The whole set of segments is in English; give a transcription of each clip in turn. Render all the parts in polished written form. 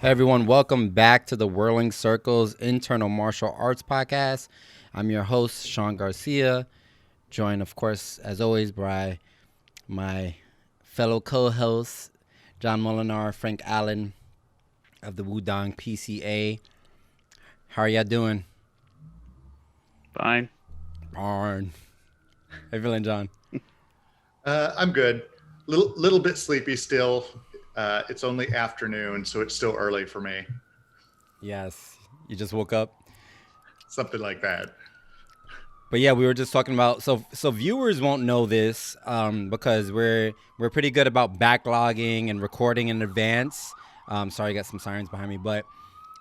Hey everyone, welcome back to the Whirling Circles Internal Martial Arts Podcast. I'm your host, Shawn Garcia, joined, of course, as always, by my fellow co-hosts, Jon Molenar, Frank Allen of the Wudang PCA. How are y'all doing? Fine. Barn. How you feeling, John? I'm good. Little bit sleepy still. It's only afternoon, so it's still early for me. Yes, you just woke up. Something like that. But yeah, we were just talking about so viewers won't know this because we're pretty good about backlogging and recording in advance. Sorry, I got some sirens behind me, but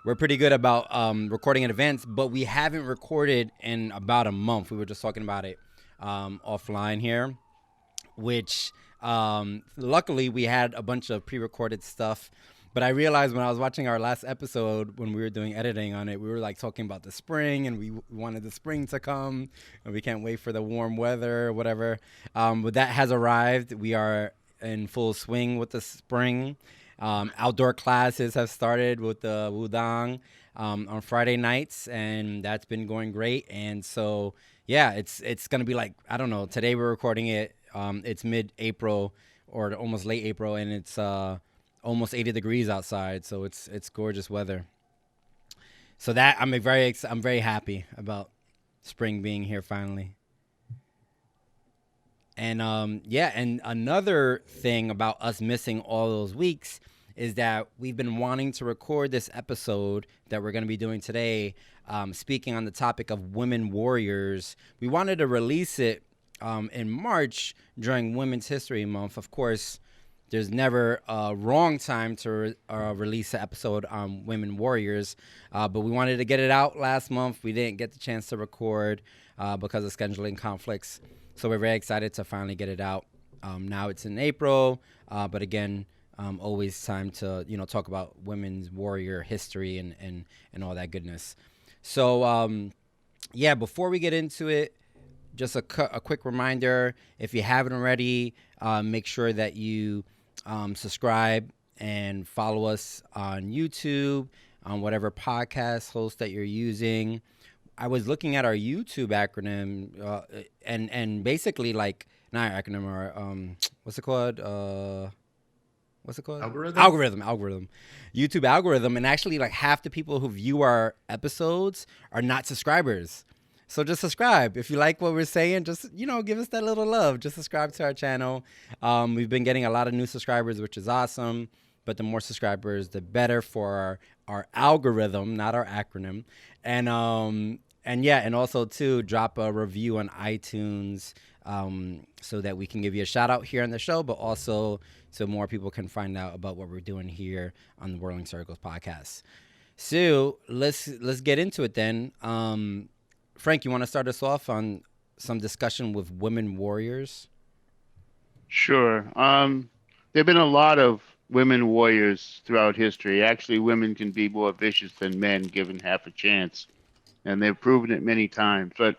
we're pretty good about recording in advance. But we haven't recorded in about a month. We were just talking about it offline here, which luckily we had a bunch of pre-recorded stuff. But I realized when I was watching our last episode, when we were doing editing on it, we were like talking about the spring and we wanted the spring to come and we can't wait for the warm weather or whatever. But that has arrived. We are in full swing with the spring. Outdoor classes have started with the Wudang on Friday nights, and that's been going great. And so, yeah, it's gonna be like, I don't know. Today we're recording it. It's mid-April or almost late April, and it's almost 80 degrees outside. So it's gorgeous weather. So that I'm very happy about spring being here finally. And yeah, and another thing about us missing all those weeks is that we've been wanting to record this episode that we're going to be doing today, speaking on the topic of women warriors. We wanted to release it in March during Women's History Month. Of course, there's never a wrong time to release an episode on women warriors, but we wanted to get it out last month. We didn't get the chance to record because of scheduling conflicts. So we're very excited to finally get it out. Now it's in April, but again, always time to talk about women's warrior history and all that goodness. So yeah, before we get into it, just a quick reminder: if you haven't already, make sure that you subscribe and follow us on YouTube, on whatever podcast host that you're using. I was looking at our YouTube acronym, and basically like not acronym or what's it called? What's it called? Algorithm? Algorithm. YouTube algorithm, and actually like half the people who view our episodes are not subscribers. So just subscribe if you like what we're saying. Just give us that little love. Just subscribe to our channel. We've been getting a lot of new subscribers, which is awesome. But the more subscribers, the better for our algorithm, not our acronym. And yeah, and also too, drop a review on iTunes so that we can give you a shout out here on the show, but also so more people can find out about what we're doing here on the Whirling Circles podcast. So let's get into it then. Frank, you want to start us off on some discussion with women warriors? Sure. There have been a lot of women warriors throughout history. Actually, women can be more vicious than men given half a chance, and they've proven it many times. But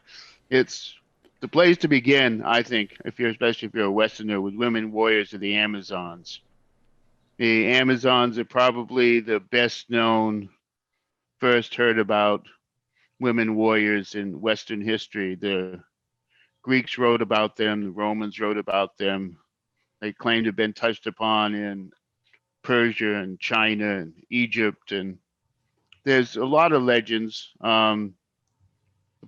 it's the place to begin, I think, especially if you're a Westerner, with women warriors are the Amazons. The Amazons are probably the best known, first heard about women warriors in Western history. The Greeks wrote about them, the Romans wrote about them. They claim to have been touched upon in Persia and China and Egypt, and there's a lot of legends. The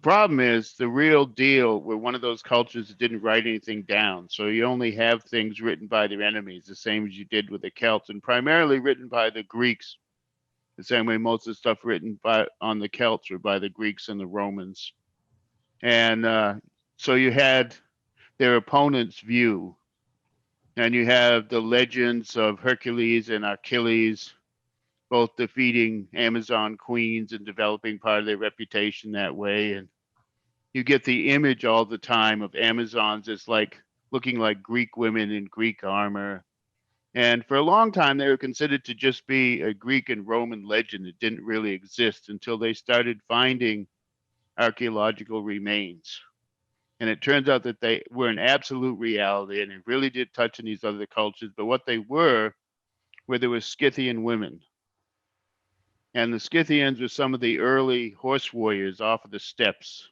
problem is the real deal. We're one of those cultures that didn't write anything down, so you only have things written by their enemies, the same as you did with the Celts, and primarily written by the Greeks. The same way most of the stuff written by on the Celts were by the Greeks and the Romans, and so you had their opponent's view, and you have the legends of Hercules and Achilles both defeating Amazon queens and developing part of their reputation that way. And you get the image all the time of Amazons as like looking like Greek women in Greek armor. And for a long time, they were considered to just be a Greek and Roman legend that didn't really exist until they started finding archaeological remains. And it turns out that they were an absolute reality and it really did touch on these other cultures. But what they were there were Scythian women. And the Scythians were some of the early horse warriors off of the steppes.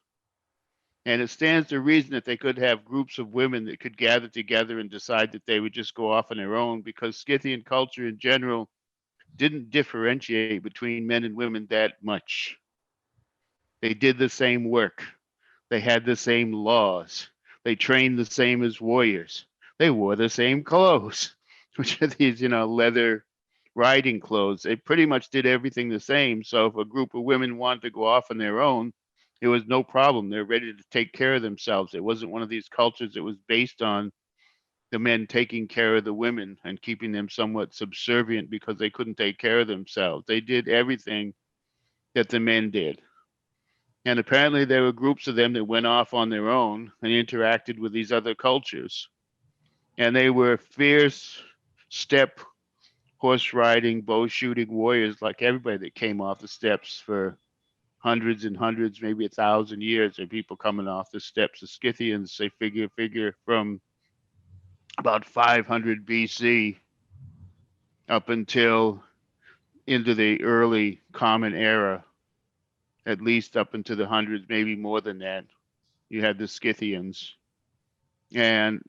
And it stands to reason that they could have groups of women that could gather together and decide that they would just go off on their own, because Scythian culture in general didn't differentiate between men and women that much. They did the same work. They had the same laws. They trained the same as warriors. They wore the same clothes, which are these, leather riding clothes. They pretty much did everything the same. So if a group of women wanted to go off on their own, it was no problem. They're ready to take care of themselves. It wasn't one of these cultures that was based on the men taking care of the women and keeping them somewhat subservient because they couldn't take care of themselves. They did everything that the men did. And apparently there were groups of them that went off on their own and interacted with these other cultures. And they were fierce steppe horse riding, bow shooting warriors like everybody that came off the steppes for hundreds and hundreds, maybe 1,000 years of people coming off the steppes. The Scythians, they figure from about 500 BC up until into the early Common Era, at least up into the hundreds, maybe more than that. You had the Scythians. And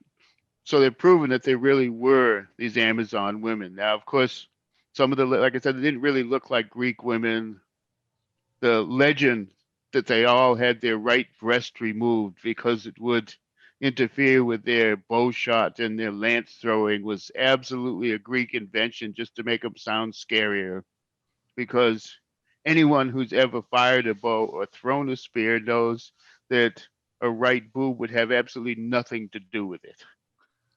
so they've proven that they really were these Amazon women. Now, of course, some of the, like I said, they didn't really look like Greek women. The legend that they all had their right breast removed because it would interfere with their bow shot and their lance throwing was absolutely a Greek invention just to make them sound scarier. Because anyone who's ever fired a bow or thrown a spear knows that a right boob would have absolutely nothing to do with it.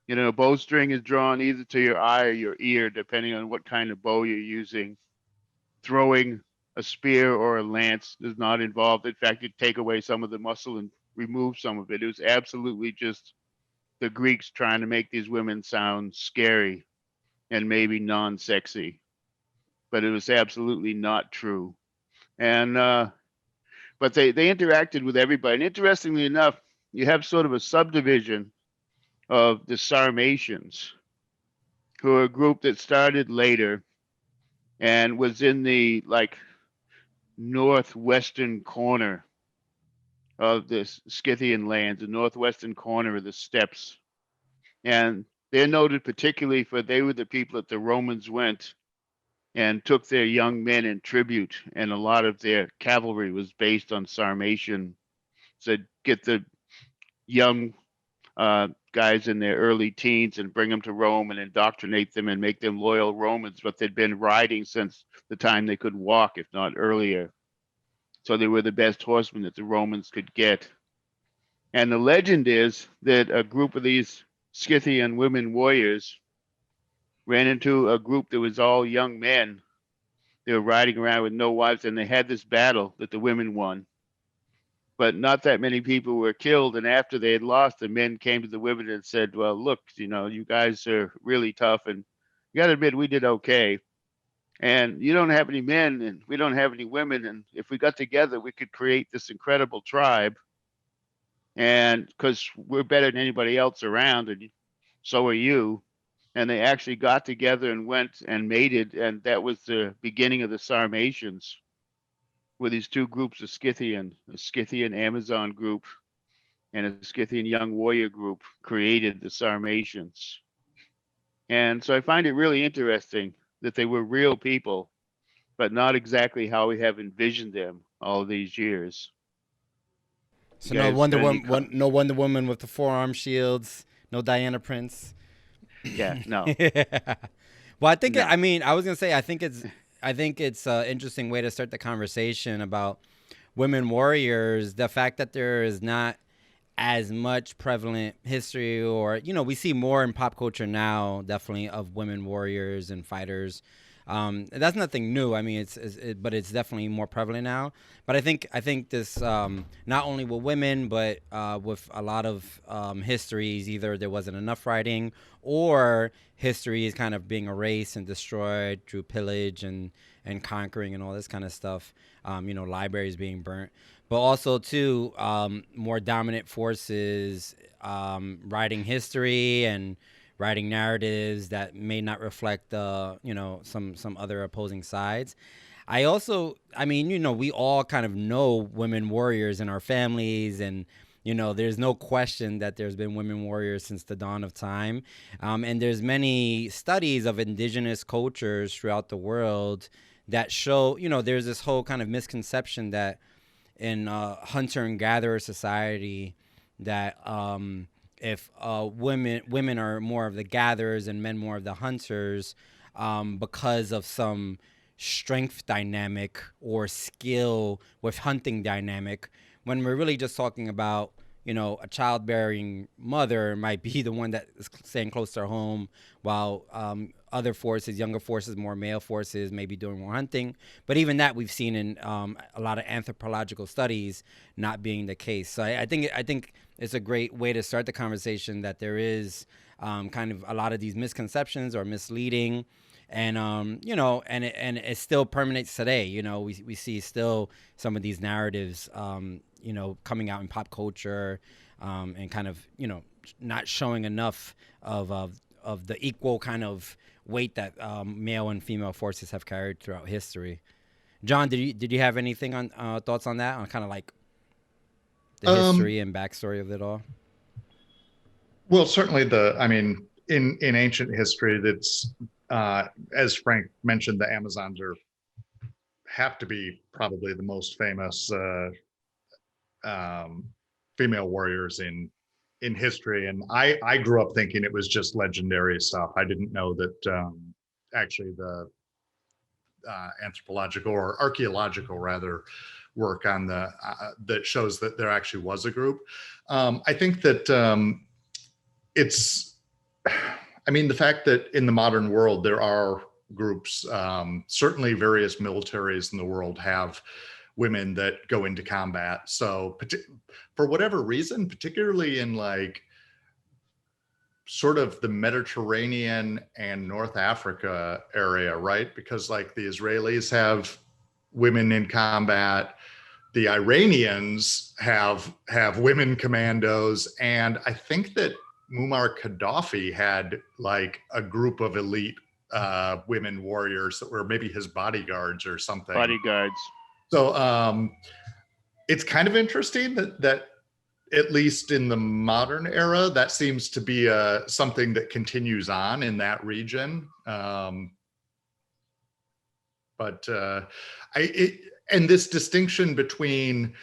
A bowstring is drawn either to your eye or your ear, depending on what kind of bow you're using. Throwing a spear or a lance is not involved. In fact, you take away some of the muscle and remove some of it. It was absolutely just the Greeks trying to make these women sound scary and maybe non-sexy, but it was absolutely not true. And but they interacted with everybody. And interestingly enough, you have sort of a subdivision of the Sarmatians, who are a group that started later and was in the northwestern corner of the Scythian lands, the northwestern corner of the steppes. And they're noted particularly for they were the people that the Romans went and took their young men in tribute, and a lot of their cavalry was based on Sarmatian. So get the young guys in their early teens and bring them to Rome and indoctrinate them and make them loyal Romans, but they'd been riding since the time they could walk, if not earlier. So they were the best horsemen that the Romans could get. And the legend is that a group of these Scythian women warriors ran into a group that was all young men. They were riding around with no wives, and they had this battle that the women won. But not that many people were killed. And after they had lost, the men came to the women and said, well, look, you guys are really tough, and you got to admit we did okay. And you don't have any men, and we don't have any women. And if we got together, we could create this incredible tribe. And because we're better than anybody else around, and so are you. And they actually got together and went and mated. And that was the beginning of the Sarmatians, with these two groups of Scythian, a Scythian Amazon group and a Scythian young warrior group created the Sarmatians. And so I find it really interesting that they were real people, but not exactly how we have envisioned them all these years. You So no guys Wonder got any? Woman, no Wonder Woman with the forearm shields, no Diana Prince. Yeah, no, Well, I think no. I mean I was gonna say I think it's an interesting way to start the conversation about women warriors. The fact that there is not as much prevalent history, or we see more in pop culture now, definitely, of women warriors and fighters. That's nothing new. I mean, but it's definitely more prevalent now. But I think this, not only with women, but with a lot of histories, either there wasn't enough writing, or history is kind of being erased and destroyed through pillage and conquering and all this kind of stuff. Libraries being burnt, but also too, more dominant forces writing history and writing narratives that may not reflect some other opposing sides. I mean, we all kind of know women warriors in our families, and there's no question that there's been women warriors since the dawn of time. And there's many studies of indigenous cultures throughout the world that show, there's this whole kind of misconception that in hunter and gatherer society, that if women are more of the gatherers and men more of the hunters, because of some strength dynamic or skill with hunting dynamic, when we're really just talking about, a childbearing mother might be the one that is staying close to her home, while other forces, younger forces, more male forces, may be doing more hunting. But even that we've seen in a lot of anthropological studies not being the case. So I think it's a great way to start the conversation, that there is kind of a lot of these misconceptions or misleading, and and it still permeates today. We see still some of these narratives coming out in pop culture, and kind of not showing enough of the equal kind of weight that male and female forces have carried throughout history. John, did you have anything on thoughts on that, on kind of like the history and backstory of it all? Well, certainly I mean, in ancient history, that's as Frank mentioned, the Amazons have to be probably the most famous female warriors in history. And I grew up thinking it was just legendary stuff. I didn't know that actually the anthropological or archaeological rather work on that shows that there actually was a group. I think that it's, I mean, the fact that in the modern world there are groups, certainly various militaries in the world have women that go into combat. So for whatever reason, particularly in like sort of the Mediterranean and North Africa area, right? Because like the Israelis have women in combat, the Iranians have women commandos, and I think that Muammar Gaddafi had like a group of elite women warriors that were maybe his bodyguards or something. Bodyguards. So it's kind of interesting that at least in the modern era, that seems to be something that continues on in that region. But and this distinction between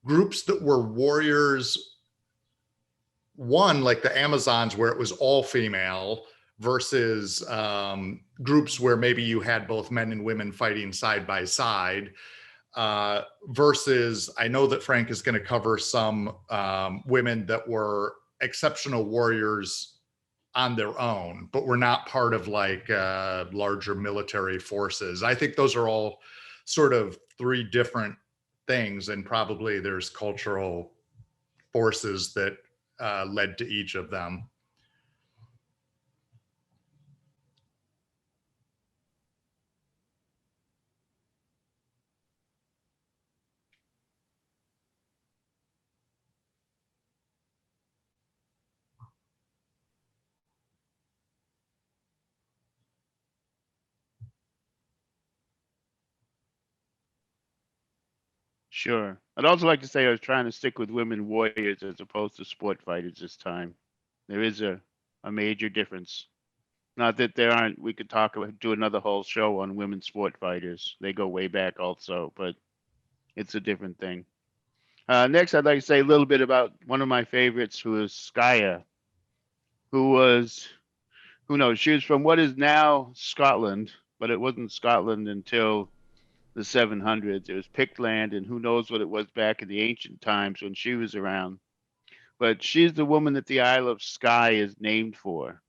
groups that were warriors, one like the Amazons where it was all female, versus groups where maybe you had both men and women fighting side by side, versus I know that Frank is going to cover some women that were exceptional warriors on their own, but were not part of like larger military forces. I think those are all sort of three different things, and probably there's cultural forces that led to each of them. Sure. I'd also like to say I was trying to stick with women warriors as opposed to sport fighters this time. There is a major difference. Not that there aren't, we could talk about, do another whole show on women sport fighters. They go way back also, but it's a different thing. Next, I'd like to say a little bit about one of my favorites, who is Skaya, who knows, she was from what is now Scotland, but it wasn't Scotland until the 700s. It was picked land, and who knows what it was back in the ancient times when she was around. But she's the woman that the Isle of Skye is named for.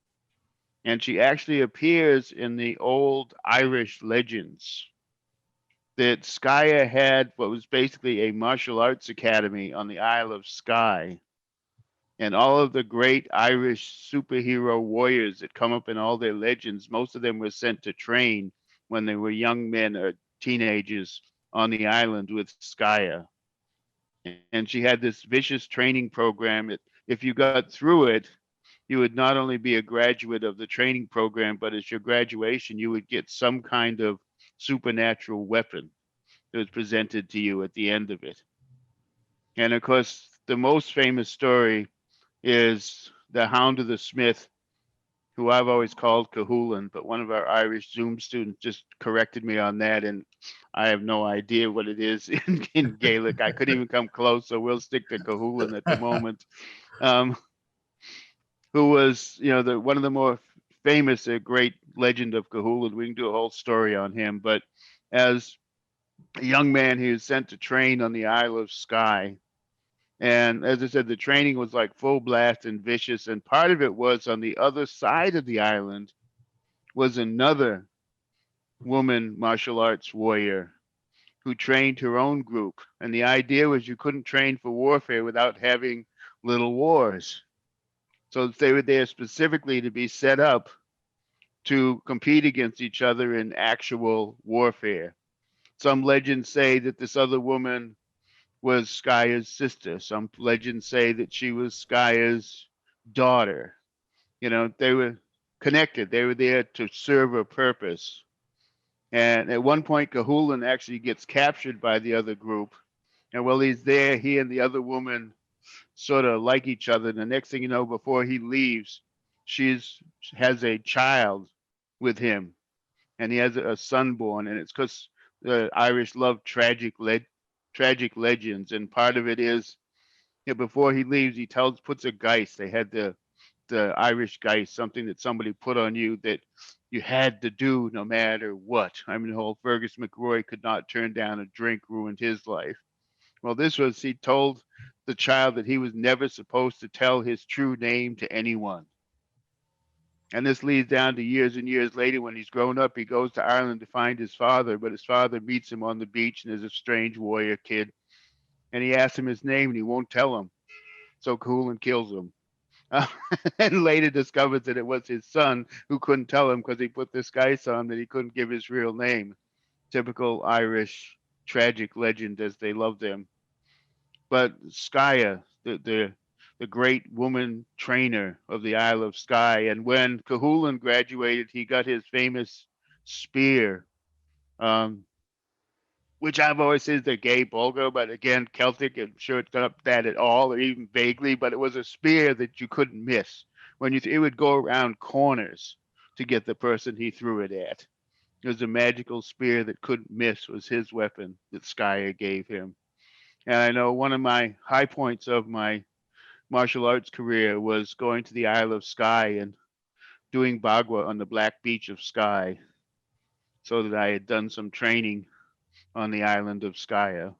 And she actually appears in the old Irish legends that Skye had what was basically a martial arts academy on the Isle of Skye. And all of the great Irish superhero warriors that come up in all their legends, most of them were sent to train when they were young men or teenagers on the island with Skaya. And she had this vicious training program. If you got through it, you would not only be a graduate of the training program, but as your graduation, you would get some kind of supernatural weapon that was presented to you at the end of it. And of course, the most famous story is the Hound of the Smith, who I've always called Cahulan, but one of our Irish Zoom students just corrected me on that, and I have no idea what it is in Gaelic. I couldn't even come close, so we'll stick to Cahulan at the moment. Um, who was, the one of the more famous, a great legend of Cahulan. We can do a whole story on him, but as a young man, he was sent to train on the Isle of Skye. And as I said, the training was like full blast and vicious. And part of it was on the other side of the island was another woman martial arts warrior who trained her own group. And the idea was you couldn't train for warfare without having little wars. So they were there specifically to be set up to compete against each other in actual warfare. Some legends say that this other woman was Skya's sister. Some legends say that she was Skya's daughter. They were connected. They were there to serve a purpose. And at one point, Cahulan actually gets captured by the other group. And while he's there, he and the other woman sort of like each other. And the next thing you know, before he leaves, has a child with him, and he has a son born. And it's because the Irish love tragic legends, and part of it is, before he leaves, he puts a geist. They had the Irish geist, something that somebody put on you that you had to do no matter what. I mean, the whole Fergus McRoy could not turn down a drink ruined his life. Well, he told the child that he was never supposed to tell his true name to anyone. And this leads down to years and years later when he's grown up. He goes to Ireland to find his father, but his father meets him on the beach and is a strange warrior kid. And he asks him his name and he won't tell him. So Cahulan kills him. Uh, and later discovers that it was his son who couldn't tell him because he put this guy's on that he couldn't give his real name. Typical Irish tragic legend as they love them. But Skaya, the great woman trainer of the Isle of Skye. And when Cahulan graduated, he got his famous spear, um, which I've always said is the gay bulga, but again, Celtic, I'm sure it's not that at all, or even vaguely, but it was a spear that you couldn't miss. It would go around corners to get the person he threw it at. It was a magical spear that couldn't miss, was his weapon that Skaya gave him. And I know one of my high points of my martial arts career was going to the Isle of Skye and doing bagua on the black beach of Skye, so that I had done some training on the island of Skye.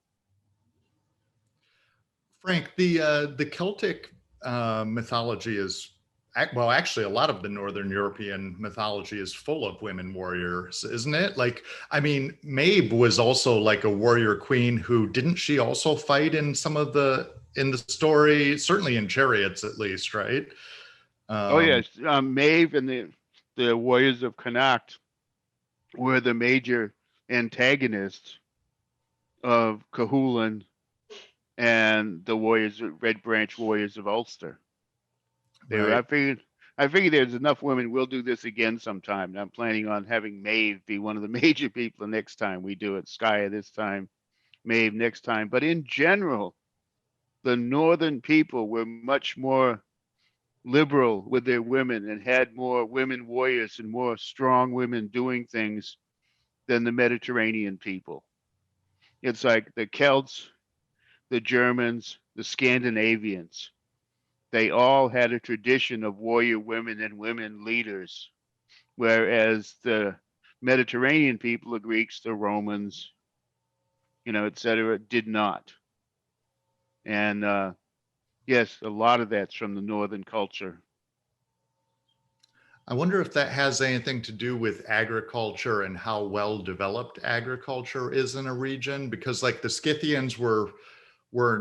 Frank, the Celtic mythology is well, actually, a lot of the Northern European mythology is full of women warriors, isn't it? Like, I mean, Maeve was also like a warrior queen who didn't she also fight in some of in the story, certainly in chariots at least, right? Oh yes, Maeve and the warriors of Connacht were the major antagonists of Cahulan and the Red Branch warriors of Ulster. Right. I figured there's enough women. We'll do this again sometime. And I'm planning on having Maeve be one of the major people next time we do it. Skye this time, Maeve next time. But in general, the northern people were much more liberal with their women and had more women warriors and more strong women doing things than the Mediterranean people. It's like the Celts, the Germans, the Scandinavians. They all had a tradition of warrior women and women leaders, whereas the Mediterranean people, the Greeks, the Romans, et cetera, did not. And yes, a lot of that's from the northern culture. I wonder if that has anything to do with agriculture and how well developed agriculture is in a region, because like the Scythians were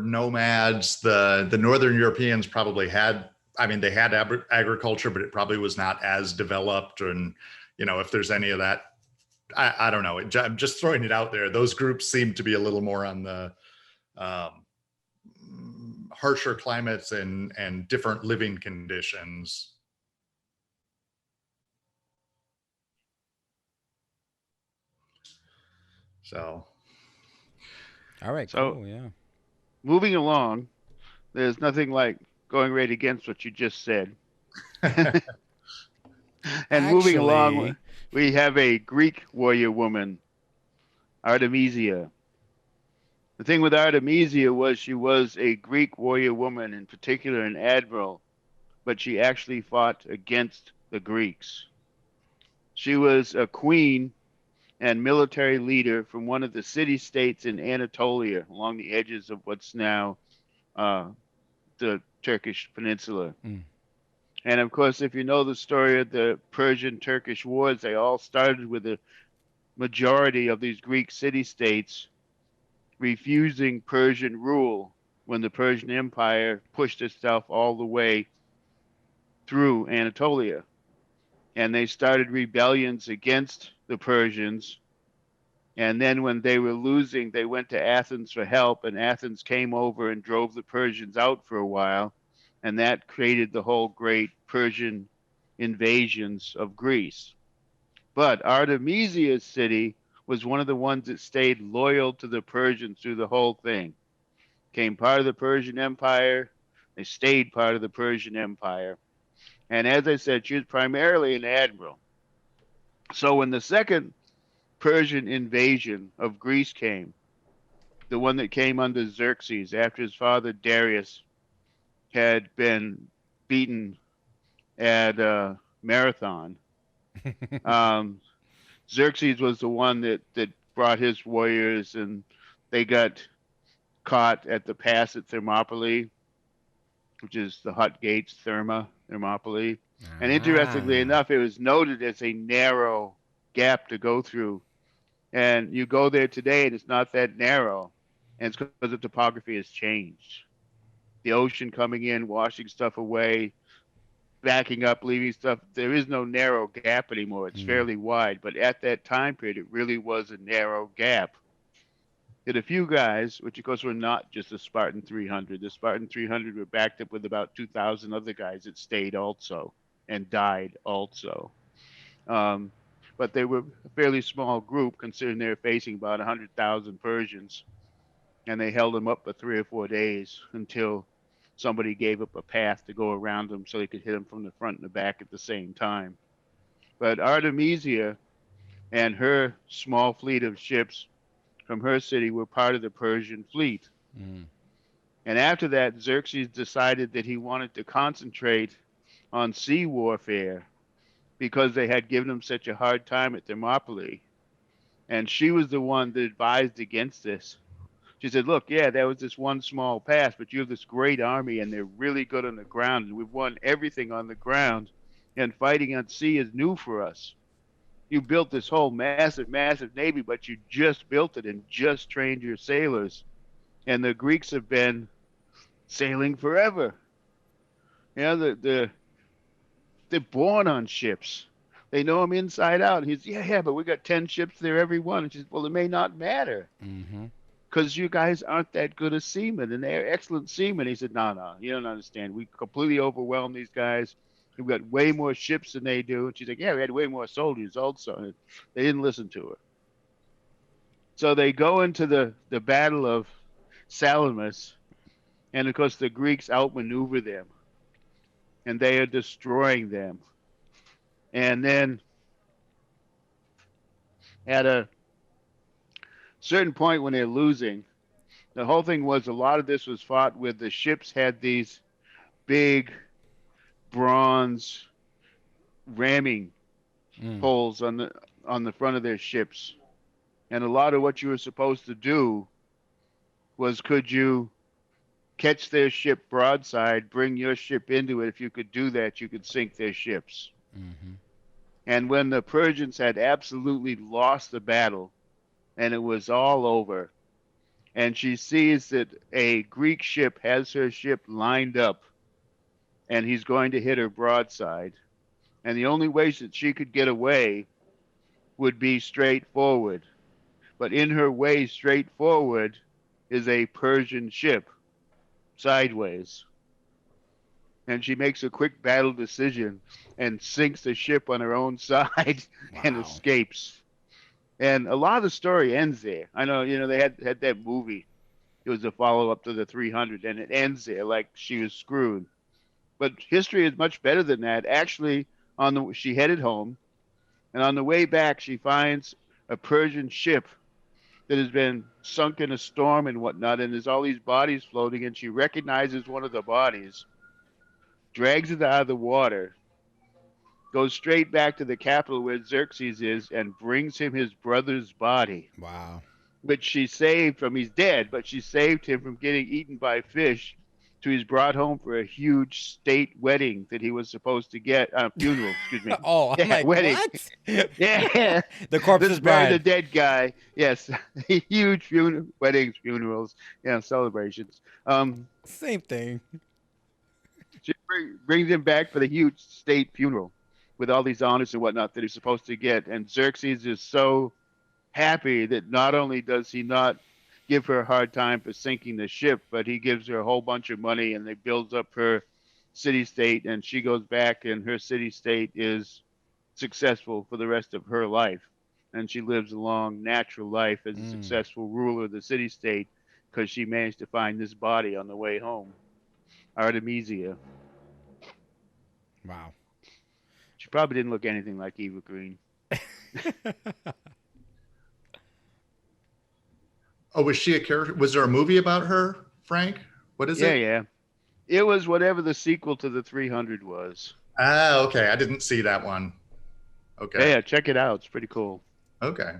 nomads. The Northern Europeans probably had, I mean, they had agriculture, but it probably was not as developed. And, if there's any of that, I don't know. I'm just throwing it out there. Those groups seem to be a little more on the harsher climates and different living conditions. So All right, So cool. Yeah. moving along, there's nothing like going right against what you just said. And moving along, Actually, we have a Greek warrior woman, Artemisia. The thing with Artemisia was she was a Greek warrior woman, in particular an admiral, but she actually fought against the Greeks. She was a queen and military leader from one of the city states in Anatolia along the edges of what's now uh, the Turkish peninsula. mm, And of course, if you know the story of the Persian Turkish wars, they all started with the majority of these Greek city states refusing Persian rule when the Persian Empire pushed itself all the way through Anatolia. And they started rebellions against the Persians. And then when they were losing, they went to Athens for help, and Athens came over and drove the Persians out for a while. And that created the whole great Persian invasions of Greece. But Artemisia's city was one of the ones that stayed loyal to the Persians through the whole thing. Became part of the Persian Empire. They stayed part of the Persian Empire. And as I said, she was primarily an admiral. So when the second Persian invasion of Greece came, the one that came under Xerxes after his father Darius had been beaten at Marathon, um, Xerxes was the one that brought his warriors, and they got caught at the pass at Thermopylae, which is the Hut Gates, Thermopylae. And interestingly ah, enough, it was noted as a narrow gap to go through. And you go there today, and it's not that narrow. And it's because the topography has changed. The ocean coming in, washing stuff away, backing up, leaving stuff. There is no narrow gap anymore. It's mm, fairly wide. But at that time period, it really was a narrow gap. Did a few guys, which of course were not just the Spartan 300. The Spartan 300 were backed up with about 2,000 other guys that stayed also and died also. Um, but they were a fairly small group considering they were facing about 100,000 Persians. And they held them up for 3 or 4 days until somebody gave up a path to go around them so they could hit them from the front and the back at the same time. But Artemisia and her small fleet of ships from her city were part of the Persian fleet. mm, And after that, Xerxes decided that he wanted to concentrate on sea warfare because they had given him such a hard time at Thermopylae. And she was the one that advised against this. She said, "Look, yeah, there was this one small pass, but you have this great army, and they're really good on the ground, and we've won everything on the ground, and fighting on sea is new for us. You built this whole massive, massive navy, but you just built it and just trained your sailors, and the Greeks have been sailing forever. You know, they're born on ships. They know them inside out." And he's, yeah, but we got 10 ships there, every one. And she says, "Well, it may not matter mm-hmm. because you guys aren't that good as seamen, and they're excellent seamen." He said, "No, no, you don't understand. We completely overwhelmed these guys. We've got way more ships than they do." And she's like, "Yeah, we had way more soldiers also." And they didn't listen to her. So they go into the Battle of Salamis, and of course the Greeks outmaneuver them, and they are destroying them. And then at a certain point when they're losing, the whole thing was a lot of this was fought with the ships had these big bronze ramming Mm, poles on the front of their ships. And a lot of what you were supposed to do was, could you catch their ship broadside, bring your ship into it? If you could do that, you could sink their ships. mm-hmm. And when the Persians had absolutely lost the battle and it was all over, and she sees that a Greek ship has her ship lined up and he's going to hit her broadside, and the only way that she could get away would be straight forward. But in her way straight forward is a Persian ship sideways. And she makes a quick battle decision and sinks the ship on her own side and Wow. escapes. And a lot of the story ends there. I know, they had that movie. It was a follow up to the 300, and it ends there like she was screwed. But history is much better than that. Actually, she headed home, and on the way back, she finds a Persian ship that has been sunk in a storm and whatnot, and there's all these bodies floating, and she recognizes one of the bodies, drags it out of the water, goes straight back to the capital where Xerxes is, and brings him his brother's body, Wow. which she saved from. He's dead, but she saved him from getting eaten by fish. To he's brought home for a huge state wedding that he was supposed to get. Funeral, excuse me. Oh, I'm Yeah, like, wedding. what? Yeah. The corpse's Bury the bride. dead guy. Yes. Huge weddings, funerals, celebrations. Same thing. She brings him back for the huge state funeral with all these honors and whatnot that he's supposed to get. And Xerxes is so happy that not only does he not give her a hard time for sinking the ship, but he gives her a whole bunch of money, and they builds up her city state, and she goes back and her city state is successful for the rest of her life. And she lives a long natural life as a successful ruler of the city state because she managed to find this body on the way home. Artemisia. Wow. She probably didn't look anything like Eva Green. Oh, was she a character? Was there a movie about her, Frank? What is it? Yeah. It was whatever the sequel to the 300 was. Ah, okay. I didn't see that one. Okay. Yeah, check it out. It's pretty cool. Okay.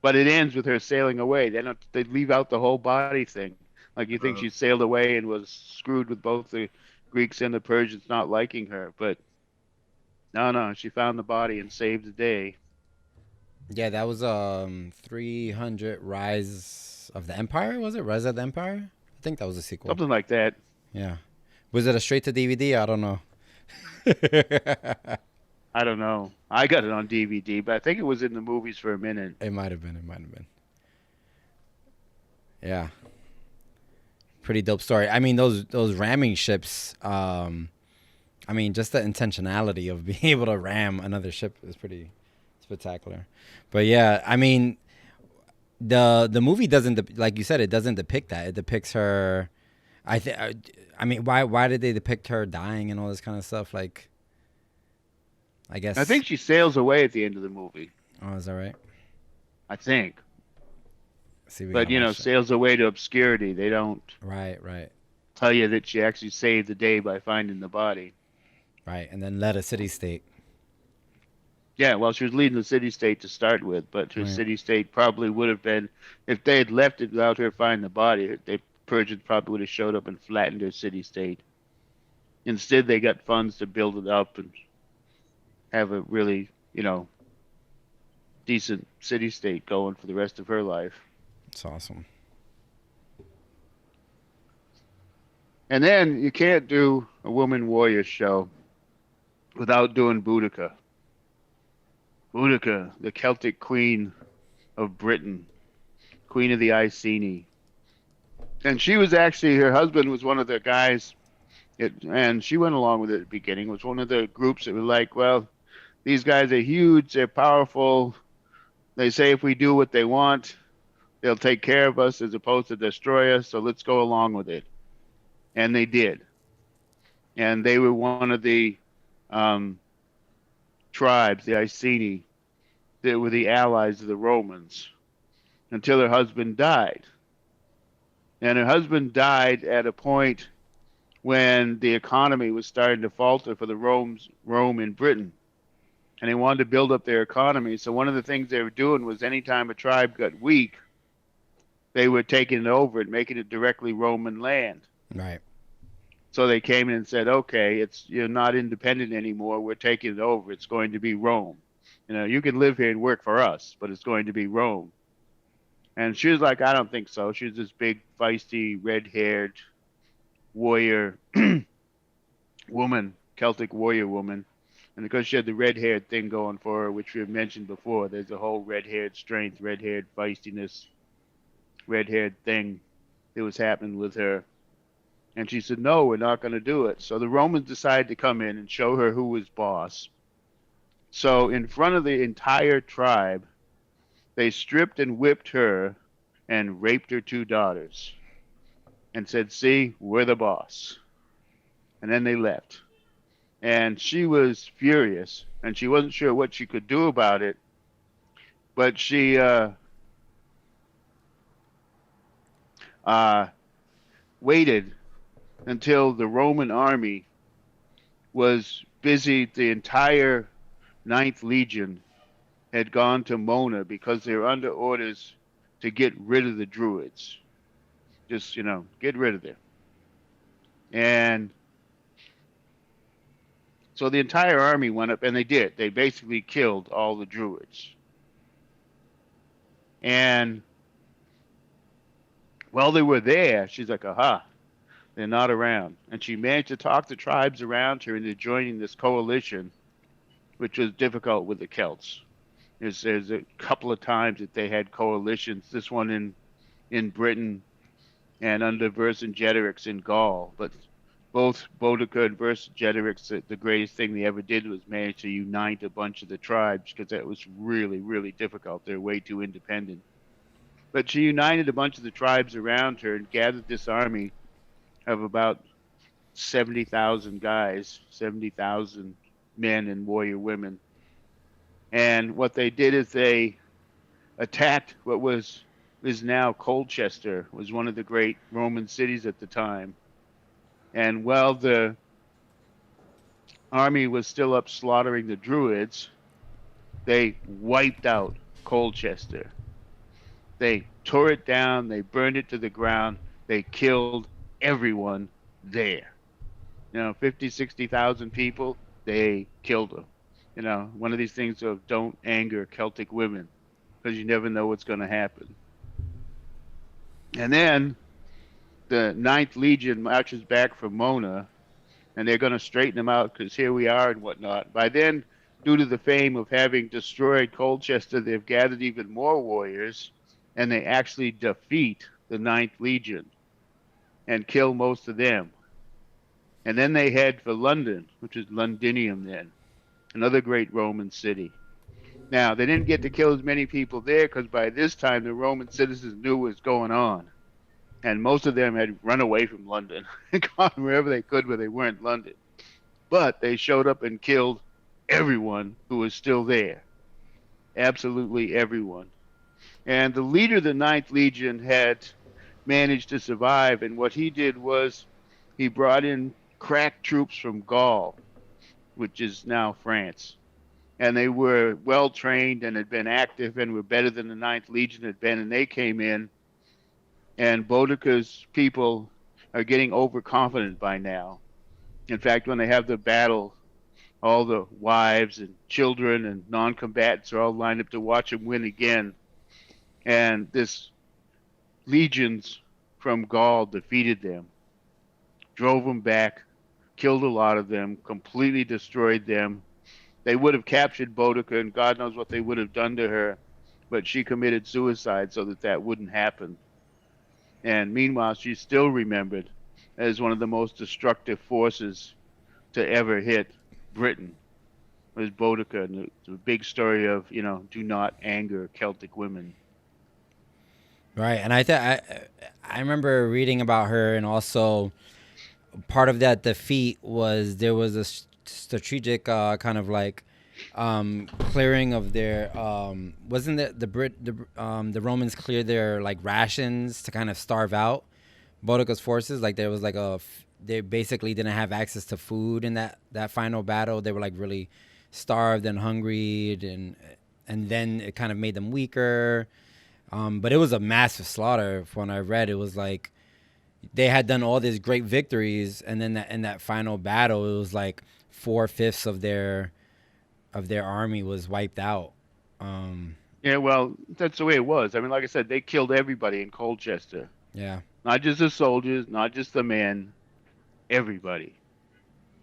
But it ends with her sailing away. They leave out the whole body thing. Like you think she sailed away and was screwed with both the Greeks and the Persians not liking her, but no, she found the body and saved the day. Yeah, that was 300 Rise of the Empire, was it? Rise of the Empire? I think that was a sequel. Something like that. Yeah. Was it a straight to DVD? I don't know. I don't know. I got it on DVD, but I think it was in the movies for a minute. It might have been. Yeah. Pretty dope story. I mean, those ramming ships, I mean, just the intentionality of being able to ram another ship is pretty spectacular. But yeah, I mean, the movie doesn't, like you said, it doesn't depict that. It depicts her. I mean, why did they depict her dying and all this kind of stuff? Like, I guess. I think she sails away at the end of the movie. Oh, is that right? I think. See, but sails away to obscurity. They don't. Right. Tell you that she actually saved the day by finding the body. Right, and then led a city-state. Yeah, well, she was leading the city-state to start with, but her city-state probably would have been, if they had left it without her finding the body, the Persians probably would have showed up and flattened her city-state. Instead, they got funds to build it up and have a really, decent city-state going for the rest of her life. It's awesome. And then you can't do a woman warrior show without doing Boudica. Boudica, the Celtic queen of Britain, queen of the Iceni. And she was actually, her husband was one of the guys, and she went along with it at the beginning, was one of the groups that were like, well, these guys are huge, they're powerful. They say if we do what they want, they'll take care of us as opposed to destroy us, so let's go along with it. And they did. And they were one of the tribes, the Iceni, that were the allies of the Romans until her husband died. And her husband died at a point when the economy was starting to falter for the Rome in Britain. And they wanted to build up their economy. So one of the things they were doing was anytime a tribe got weak, they were taking it over and making it directly Roman land. Right. So they came in and said, okay, you're not independent anymore. We're taking it over. It's going to be Rome. You can live here and work for us, but it's going to be Rome. And she was like, I don't think so. She was this big, feisty, red-haired warrior woman, Celtic warrior woman. And because she had the red-haired thing going for her, which we have mentioned before, there's a whole red-haired strength, red-haired feistiness, red-haired thing that was happening with her. And she said, no, we're not going to do it. So the Romans decided to come in and show her who was boss. So in front of the entire tribe, They stripped and whipped her and raped her two daughters and said, "See, we're the boss." And then they left. And she was furious and she wasn't sure what she could do about it, but she uh, waited until the Roman army was busy. The entire Ninth Legion had gone to Mona because they were under orders to get rid of the Druids. Just, get rid of them. And so the entire army went up, and they did. They basically killed all the Druids. And while they were there, she's like, aha, they're not around. And she managed to talk the tribes around her into joining this coalition, which was difficult with the Celts. There's a couple of times that they had coalitions, this one in Britain and under Vercingetorix in Gaul. But both Boudicca and Vercingetorix, the greatest thing they ever did was manage to unite a bunch of the tribes because that was really, really difficult. They're way too independent. But she united a bunch of the tribes around her and gathered this army of about 70,000 guys, 70,000 men and warrior women. And what they did is they attacked what is now Colchester, was one of the great Roman cities at the time. And while the army was still up slaughtering the Druids, they wiped out Colchester. They tore it down, they burned it to the ground, they killed everyone there. 50, 60,000 people, they killed them. One of these things of don't anger Celtic women because you never know what's going to happen. And then the Ninth Legion marches back from Mona, and they're going to straighten them out because here we are and whatnot. By then, due to the fame of having destroyed Colchester, they've gathered even more warriors, and they actually defeat the Ninth Legion and kill most of them. And then they head for London, which is Londinium then, another great Roman city. Now, they didn't get to kill as many people there because by this time the Roman citizens knew what was going on. And most of them had run away from London and gone wherever they could where they weren't London. But they showed up and killed everyone who was still there. Absolutely everyone. And the leader of the Ninth Legion had managed to survive. And what he did was he brought in crack troops from Gaul, which is now France. And they were well trained and had been active and were better than the Ninth Legion had been. And they came in. And Boudicca's people are getting overconfident by now. In fact, when they have the battle, all the wives and children and non-combatants are all lined up to watch him win again. And this legions from Gaul defeated them, drove them back, killed a lot of them, completely destroyed them. They would have captured Boudicca, and God knows what they would have done to her, but she committed suicide so that wouldn't happen. And meanwhile, she's still remembered as one of the most destructive forces to ever hit Britain. Was Boudicca, and the big story of, do not anger Celtic women. Right, and I remember reading about her, and also part of that defeat was there was a strategic kind of like clearing of their wasn't it the Romans cleared their like rations to kind of starve out Boudicca's forces. Like there was like they basically didn't have access to food in that final battle. They were like really starved and hungry, and then it kind of made them weaker. But it was a massive slaughter. When I read, it was like they had done all these great victories, and then in that final battle, it was like 4/5 of their army was wiped out. Yeah, well, that's the way it was. I mean, like I said, they killed everybody in Colchester. Yeah. Not just the soldiers, not just the men, everybody.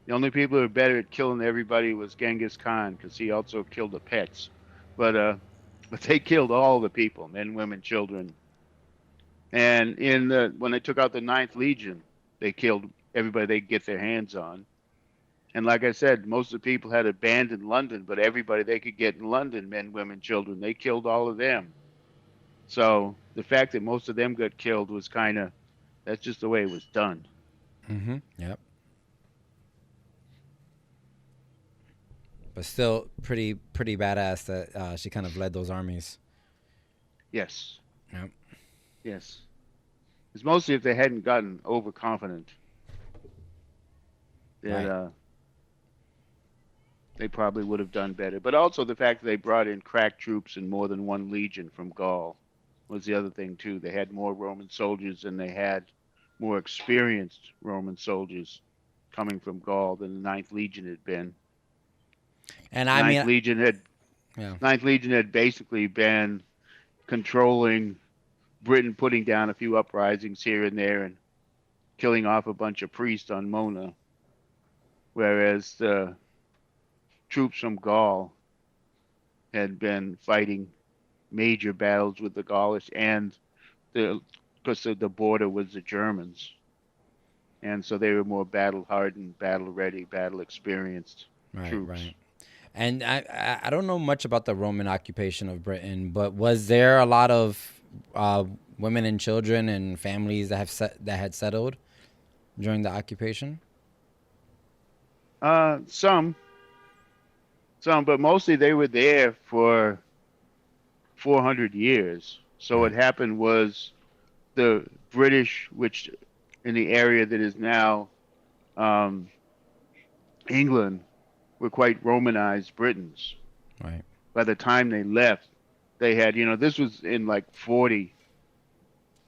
The only people who were better at killing everybody was Genghis Khan, because he also killed the pets. But they killed all the people, men, women, children. And when they took out the Ninth Legion, they killed everybody they could get their hands on. And like I said, most of the people had abandoned London, but everybody they could get in London, men, women, children, they killed all of them. So the fact that most of them got killed was kind of, that's just the way it was done. Mm-hmm. Yep. But still, pretty badass that she kind of led those armies. Yes, Yep. yes. It's mostly if they hadn't gotten overconfident that Right. they probably would have done better. But also the fact that they brought in crack troops in more than one legion from Gaul was the other thing too. They had more Roman soldiers and they had more experienced Roman soldiers coming from Gaul than the Ninth Legion had been. And I Ninth mean, Legion had yeah. Ninth Legion had basically been controlling Britain, putting down a few uprisings here and there and killing off a bunch of priests on Mona, whereas the troops from Gaul had been fighting major battles with the Gaulish and the because the border was the Germans, and so they were more battle hardened, battle ready, battle experienced Right. troops. Right. And I don't know much about the Roman occupation of Britain, but was there a lot of uh, women and children and families that had settled during the occupation? Some, but mostly they were there for 400 years. So what Right. happened was the British, which in the area that is now um, England, were quite Romanized Britons. Right. By the time they left, they had, this was in like 40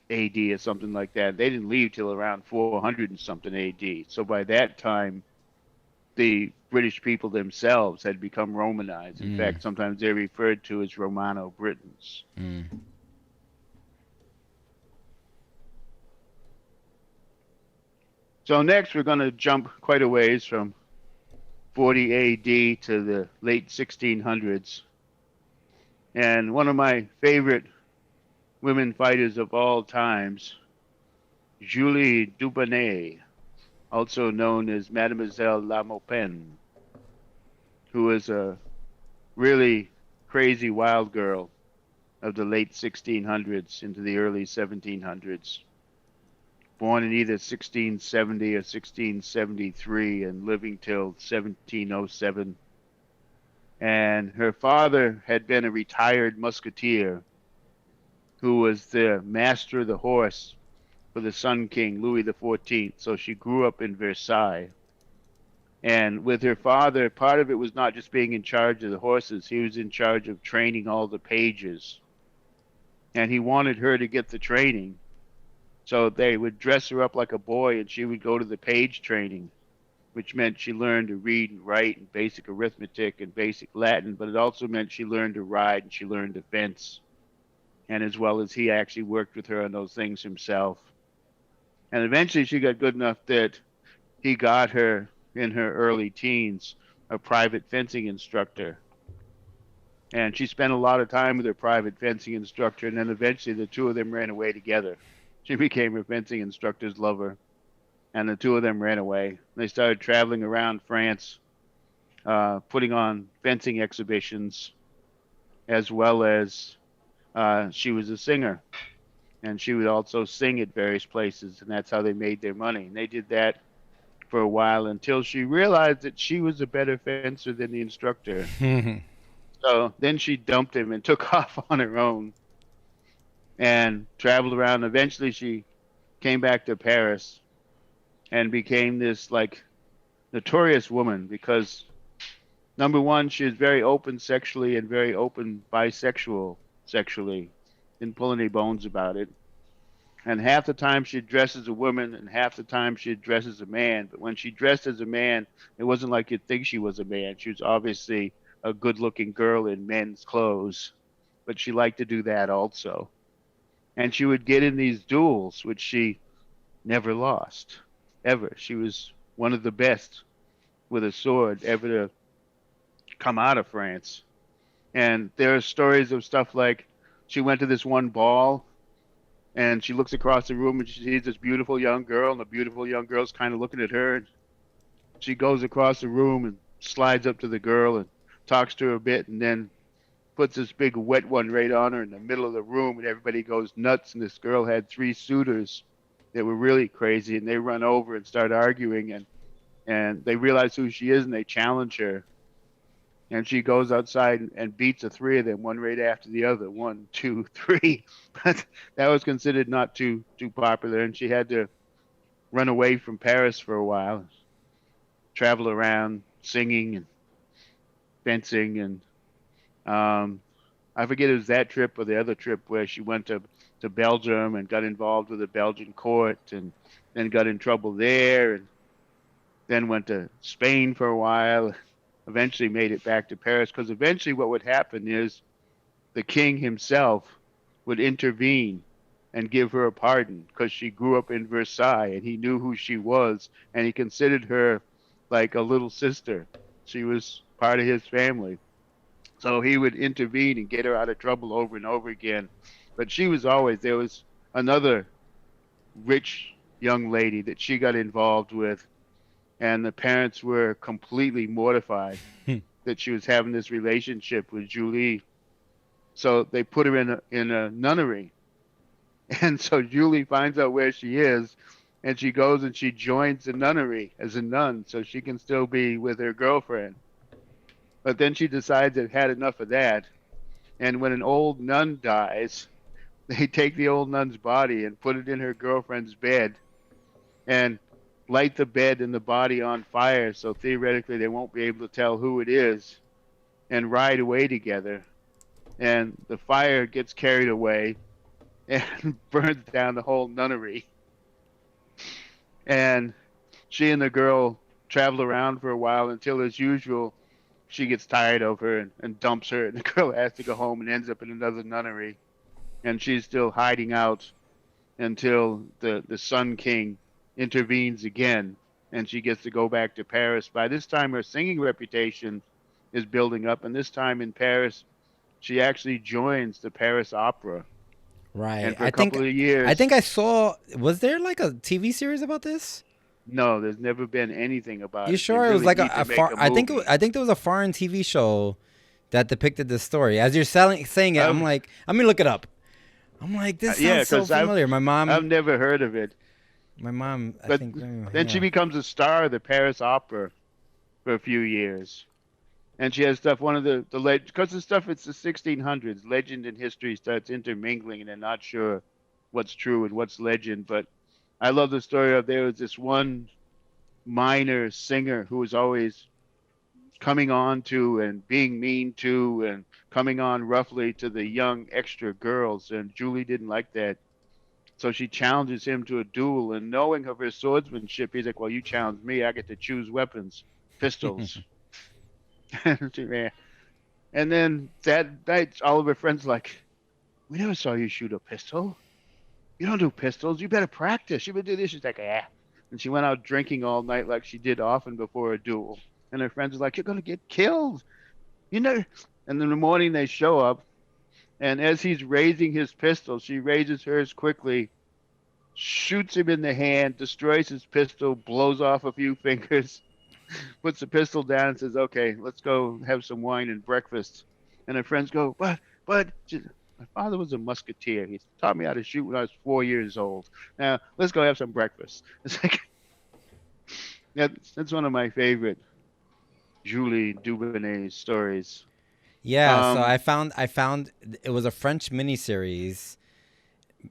AD or something like that. They didn't leave till around 400 and something AD. So by that time, the British people themselves had become Romanized. In Mm. fact, sometimes they're referred to as Romano Britons. Mm. So next, we're going to jump quite a ways from 40 AD to the late 1600s. And one of my favorite women fighters of all times, Julie Dubonnet, also known as Mademoiselle La Maupin, who was a really crazy wild girl of the late 1600s into the early 1700s. Born in either 1670 or 1673 and living till 1707. And her father had been a retired musketeer who was the master of the horse for the Sun King, Louis XIV. So she grew up in Versailles. And with her father, part of it was not just being in charge of the horses, he was in charge of training all the pages. And he wanted her to get the training. So they would dress her up like a boy and she would go to the page training, which meant she learned to read and write and basic arithmetic and basic Latin, but it also meant she learned to ride and she learned to fence. And as well as he actually worked with her on those things himself. And eventually she got good enough that he got her in her early teens a private fencing instructor. And she spent a lot of time with her private fencing instructor, and then eventually the two of them ran away together. She became her fencing instructor's lover, and the two of them ran away. They started traveling around France, putting on fencing exhibitions, as well as she was a singer, and she would also sing at various places, and that's how they made their money. And they did that for a while until she realized that she was a better fencer than the instructor. So then she dumped him and took off on her own and traveled around. Eventually she came back to Paris and became this like notorious woman because number one, she was very open sexually and very open bisexual sexually. Didn't pull any bones about it. And half the time she'd dress as a woman and half the time she'd dress as a man. But when she dressed as a man, it wasn't like you'd think she was a man. She was obviously a good looking girl in men's clothes, but she liked to do that also. And she would get in these duels, which she never lost, ever. She was one of the best with a sword ever to come out of France. And there are stories of stuff like she went to this one ball and she looks across the room and she sees this beautiful young girl, and the beautiful young girl's kind of looking at her. And she goes across the room and slides up to the girl and talks to her a bit, and then puts this big wet one right on her in the middle of the room, and everybody goes nuts. And this girl had 3 suitors that were really crazy, and they run over and start arguing, and they realize who she is, and they challenge her. And she goes outside and beats the 3 of them, one right after the other, 1, 2, 3. But that was considered not too popular, and she had to run away from Paris for a while, travel around singing and fencing, and I forget it was that trip or the other trip where she went to Belgium and got involved with the Belgian court, and then got in trouble there, and then went to Spain for a while. Eventually made it back to Paris, because eventually what would happen is the king himself would intervene and give her a pardon, because she grew up in Versailles and he knew who she was, and he considered her like a little sister. She was part of his family. So he would intervene and get her out of trouble over and over again. But she was always, there was another rich young lady that she got involved with, and the parents were completely mortified that she was having this relationship with Julie. So they put her in a nunnery. And so Julie finds out where she is, and she goes and she joins the nunnery as a nun so she can still be with her girlfriend. But then she decides they've had enough of that. And when an old nun dies, they take the old nun's body and put it in her girlfriend's bed and light the bed and the body on fire, so theoretically they won't be able to tell who it is, and ride away together. And the fire gets carried away and burns down the whole nunnery. And she and the girl travel around for a while until, as usual, she gets tired of her and dumps her, and the girl has to go home and ends up in another nunnery. And she's still hiding out until the Sun King intervenes again, and she gets to go back to Paris. By this time, her singing reputation is building up, and this time in Paris, she actually joins the Paris Opera. Right. And for a couple of years. I think I saw. Was there like a TV series about this? No, there's never been anything about it. You sure? It was like a I think there was a foreign TV show that depicted this story. As you're saying it, I'm like, let me look it up. I'm like, this sounds so familiar. I've never heard of it. My mom, but I think. Then she becomes a star of the Paris Opera for a few years. And she has stuff, one of the because the stuff, it's the 1600s. Legend and history starts intermingling, and they're not sure what's true and what's legend. But I love the story of, there was this one minor singer who was always coming on to and being mean to and coming on roughly to the young extra girls. And Julie didn't like that. So she challenges him to a duel, and knowing of her swordsmanship, he's like, well, you challenge me, I get to choose weapons, pistols. And then that night, all of her friends like, we never saw you shoot a pistol. You don't do pistols. You better practice. You better do this. She's like, yeah. And she went out drinking all night like she did often before a duel. And her friends are like, you're going to get killed. You know. And in the morning they show up. And as he's raising his pistol, she raises hers quickly, shoots him in the hand, destroys his pistol, blows off a few fingers, puts the pistol down and says, okay, let's go have some wine and breakfast. And her friends go, but my father was a musketeer. He taught me how to shoot when I was 4 years old. Now, let's go have some breakfast. It's like, that's one of my favorite Julie Dubonnet stories. Yeah, so I found it was a French miniseries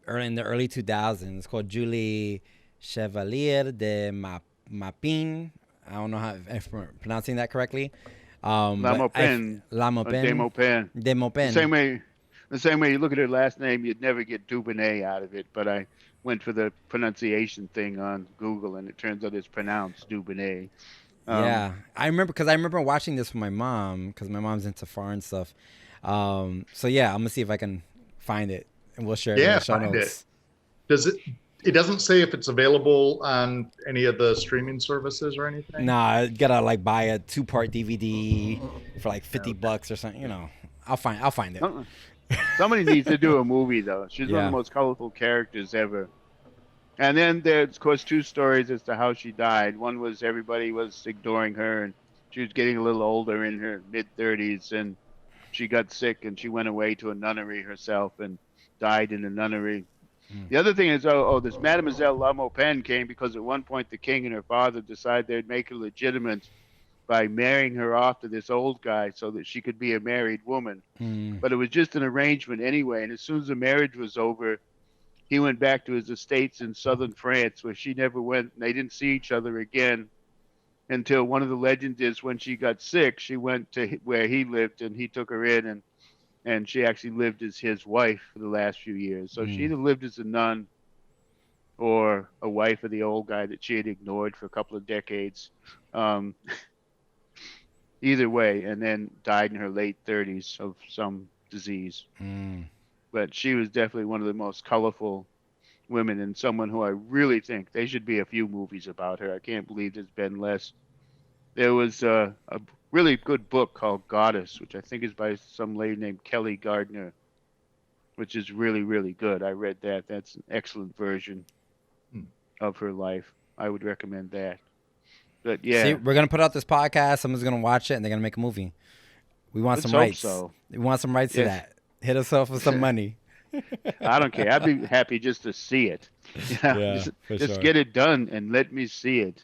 in the early 2000s. It's called Julie Chevalier de Maupin. I don't know if I'm pronouncing that correctly. La Maupin. De Maupin. The same way you look at her last name, you'd never get Dubonnet out of it. But I went for the pronunciation thing on Google, and it turns out it's pronounced Dubonnet. Yeah, I remember watching this with my mom, because my mom's into foreign stuff. So yeah, I'm gonna see if I can find it, and we'll share it in the show notes. It doesn't say if it's available on any of the streaming services or anything? Nah, you gotta like buy a 2-part DVD for like $50 or something. You know, I'll find it. Somebody needs to do a movie though. She's one of the most colorful characters ever. And then there's, of course, 2 stories as to how she died. One was everybody was ignoring her, and she was getting a little older, in her mid-30s, and she got sick and she went away to a nunnery herself and died in a nunnery. Mm. The other thing is, this Mademoiselle La Maupin came because at one point the king and her father decided they'd make her legitimate by marrying her off to this old guy so that she could be a married woman. Mm. But it was just an arrangement anyway. And as soon as the marriage was over, he went back to his estates in southern France where she never went. And they didn't see each other again until one of the legends is when she got sick, she went to where he lived and he took her in and she actually lived as his wife for the last few years. So she either lived as a nun or a wife of the old guy that she had ignored for a couple of decades. Either way, and then died in her late 30s of some disease. Mm. But she was definitely one of the most colorful women and someone who I really think they should be a few movies about her. I can't believe there's been less. There was a really good book called Goddess, which I think is by some lady named Kelly Gardner, which is really, really good. I read that. That's an excellent version of her life. I would recommend that. But yeah. See, we're gonna put out this podcast. Someone's gonna watch it, and they're gonna make a movie. We want Let's some hope rights. so. We want some rights to Yes. that. Hit us up with some money. I don't care. I'd be happy just to see it. You know, Yeah, for just sure. get it done and let me see it.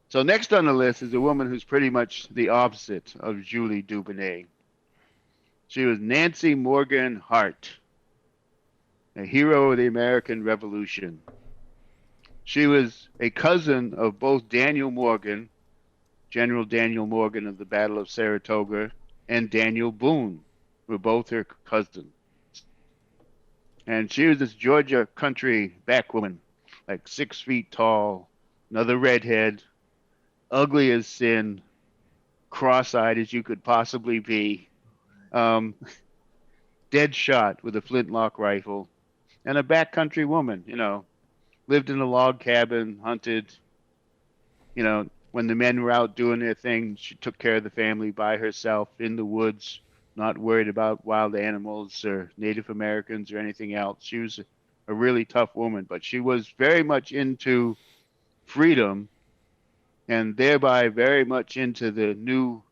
So next on the list is a woman who's pretty much the opposite of Julie Dubonnet. She was Nancy Morgan Hart, a hero of the American Revolution. She was a cousin of both Daniel Morgan, General Daniel Morgan of the Battle of Saratoga, and Daniel Boone were both her cousins. And she was this Georgia country backwoman, like 6 feet tall, another redhead, ugly as sin, cross-eyed as you could possibly be, dead shot with a flintlock rifle, and a backcountry woman, lived in a log cabin, hunted, when the men were out doing their thing, she took care of the family by herself in the woods, not worried about wild animals or Native Americans or anything else. She was a really tough woman, but she was very much into freedom and thereby very much into the new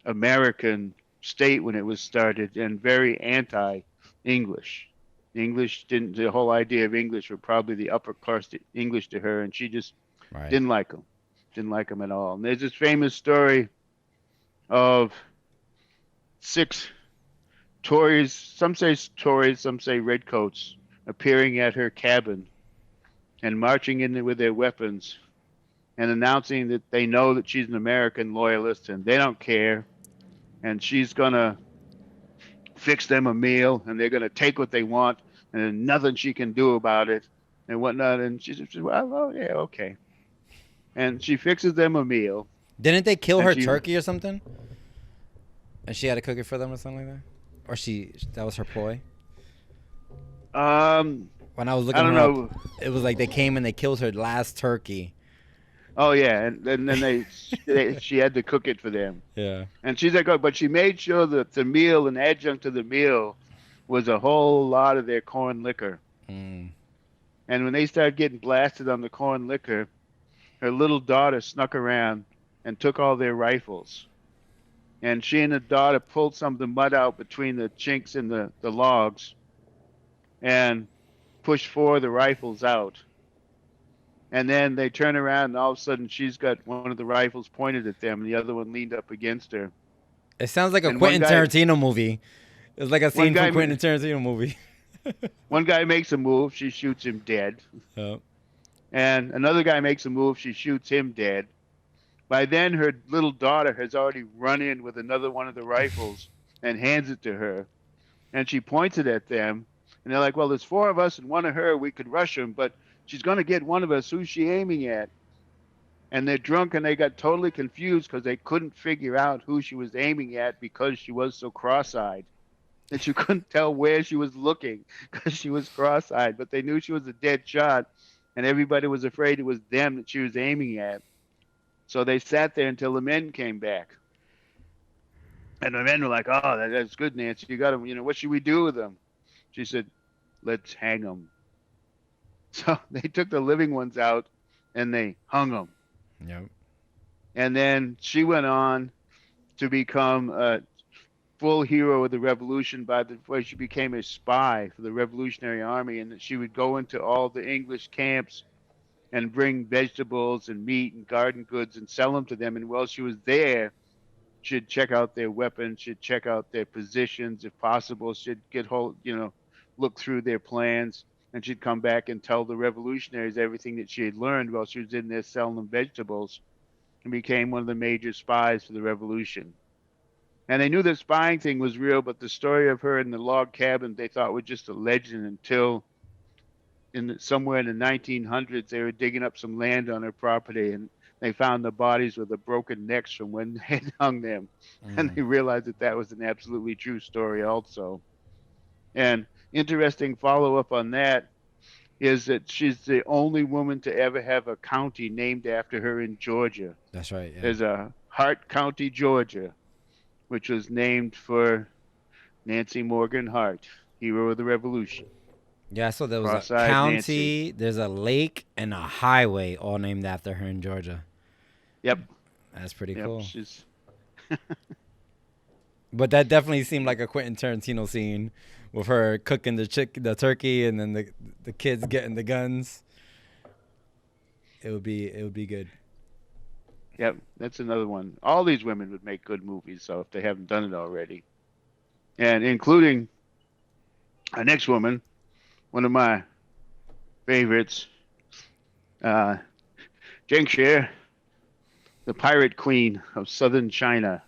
American state when it was started and very anti-English. The whole idea of English were probably the upper class English to her, and she just didn't like them. Didn't like them at all. And there's this famous story of 6 Tories, some say Tories, some say redcoats, appearing at her cabin and marching in there with their weapons and announcing that they know that she's an American loyalist and they don't care. And she's going to fix them a meal and they're going to take what they want and there's nothing she can do about it and whatnot. And she says, well, yeah, okay. And she fixes them a meal. Didn't they kill her turkey or something? And she had to cook it for them or something like that? Or that was her ploy? When I was looking her up, it was like they came and they killed her last turkey. Oh yeah, and then she had to cook it for them. Yeah. And she's like, but she made sure that the meal, an adjunct to the meal, was a whole lot of their corn liquor. Mm. And when they started getting blasted on the corn liquor, her little daughter snuck around and took all their rifles. And she and the daughter pulled some of the mud out between the chinks in the logs and pushed 4 of the rifles out. And then they turn around and all of a sudden she's got one of the rifles pointed at them and the other one leaned up against her. It sounds like a Quentin Tarantino movie. It's like a scene from Quentin Tarantino movie. One guy makes a move, she shoots him dead. Oh. And another guy makes a move, she shoots him dead. By then, her little daughter has already run in with another one of the rifles and hands it to her. And she points it at them. And they're like, well, there's 4 of us and one of her. We could rush them, but she's going to get one of us. Who's she aiming at? And they're drunk and they got totally confused because they couldn't figure out who she was aiming at because she was so cross-eyed. And you couldn't tell where she was looking because she was cross-eyed. But they knew she was a dead shot. And everybody was afraid it was them that she was aiming at. So they sat there until the men came back. And the men were like, oh, that's good, Nancy. You got them. What should we do with them? She said, let's hang them. So they took the living ones out and they hung them. Yep. And then she went on to become a full hero of the revolution by the way she became a spy for the Revolutionary Army, and that she would go into all the English camps and bring vegetables and meat and garden goods and sell them to them. And while she was there, she'd check out their weapons, she'd check out their positions if possible, she'd get hold, look through their plans, and she'd come back and tell the revolutionaries everything that she had learned while she was in there selling them vegetables, and became one of the major spies for the revolution. And they knew the spying thing was real, but the story of her in the log cabin they thought was just a legend until somewhere in the 1900s they were digging up some land on her property, and they found the bodies with the broken necks from when they had hung them, and Mm. they realized that that was an absolutely true story also. And interesting follow up on that is that she's the only woman to ever have a county named after her in Georgia. That's right. Yeah. There's a Hart County, Georgia, which was named for Nancy Morgan Hart, hero of the Revolution. Yeah. So there was a Cross-eyed Nancy. county, there's a lake, and a highway all named after her in Georgia. Yep, That's pretty yep. cool. She's But that definitely seemed like a Quentin Tarantino scene with her cooking the turkey, and then the kids getting the guns. It would be good. Yep, that's another one. All these women would make good movies, so if they haven't done it already, and including our next woman, one of my favorites, uh, Zheng Xie, the Pirate Queen of Southern China,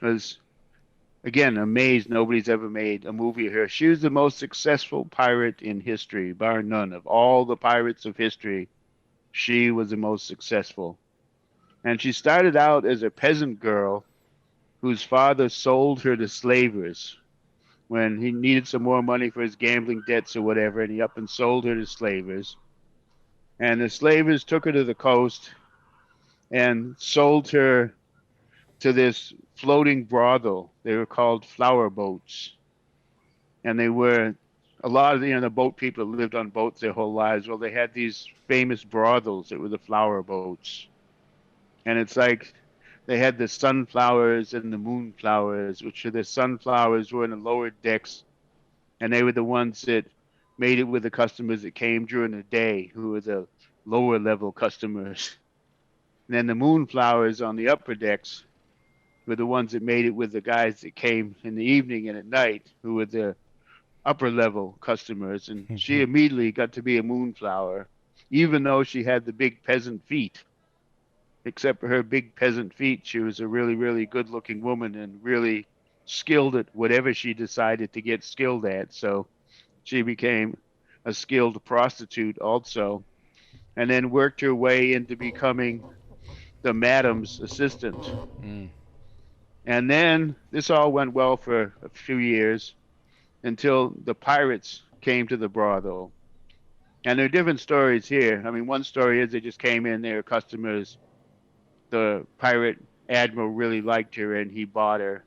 was again amazed nobody's ever made a movie of her. She was the most successful pirate in history, bar none. Of all the pirates of history, she was the most successful. And she started out as a peasant girl whose father sold her to slavers when he needed some more money for his gambling debts or whatever, and he up and sold her to slavers. And the slavers took her to the coast and sold her to this floating brothel. They were called flower boats. And they were a lot of the boat people that lived on boats their whole lives. Well, they had these famous brothels that were the flower boats. And it's like they had the sunflowers and the moonflowers, which are the sunflowers were in the lower decks, and they were the ones that made it with the customers that came during the day, who were the lower level customers. And then the moonflowers on the upper decks were the ones that made it with the guys that came in the evening and at night, who were the upper level customers. And she immediately got to be a moonflower, even though she had the big peasant feet. Except for her big peasant feet, she was a really, really good looking woman and really skilled at whatever she decided to get skilled at. So she became a skilled prostitute also, and then worked her way into becoming the madam's assistant. Mm. And then this all went well for a few years until the pirates came to the brothel. And there are different stories here. I mean, one story is they just came in, they were customers. The pirate admiral really liked her and he bought her.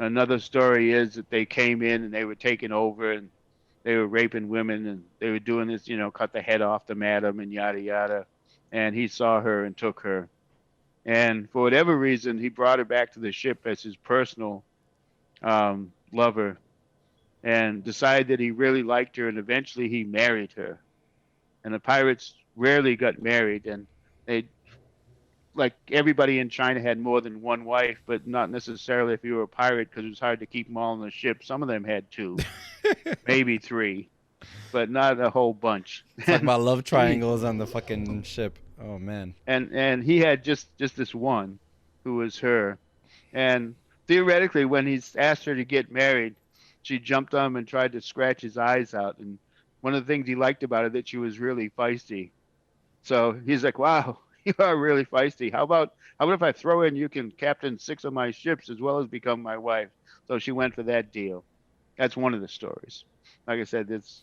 Another story is that they came in and they were taking over and they were raping women and they were doing this, cut the head off the madam and yada yada. And he saw her and took her. And for whatever reason, he brought her back to the ship as his personal lover, and decided that he really liked her. And eventually he married her. And the pirates rarely got married, and they, like everybody in China, had more than one wife, but not necessarily if you were a pirate, because it was hard to keep them all on the ship. Some of them had two, maybe three, but not a whole bunch. Talk about love triangles on the fucking ship. Oh man. And he had just this one, who was her. And theoretically, when he asked her to get married, she jumped on him and tried to scratch his eyes out. And one of the things he liked about her, that she was really feisty. So he's like, "Wow, you are really feisty. How about if I throw in, you can captain 6 of my ships as well as become my wife?" So she went for that deal. That's one of the stories. Like I said, this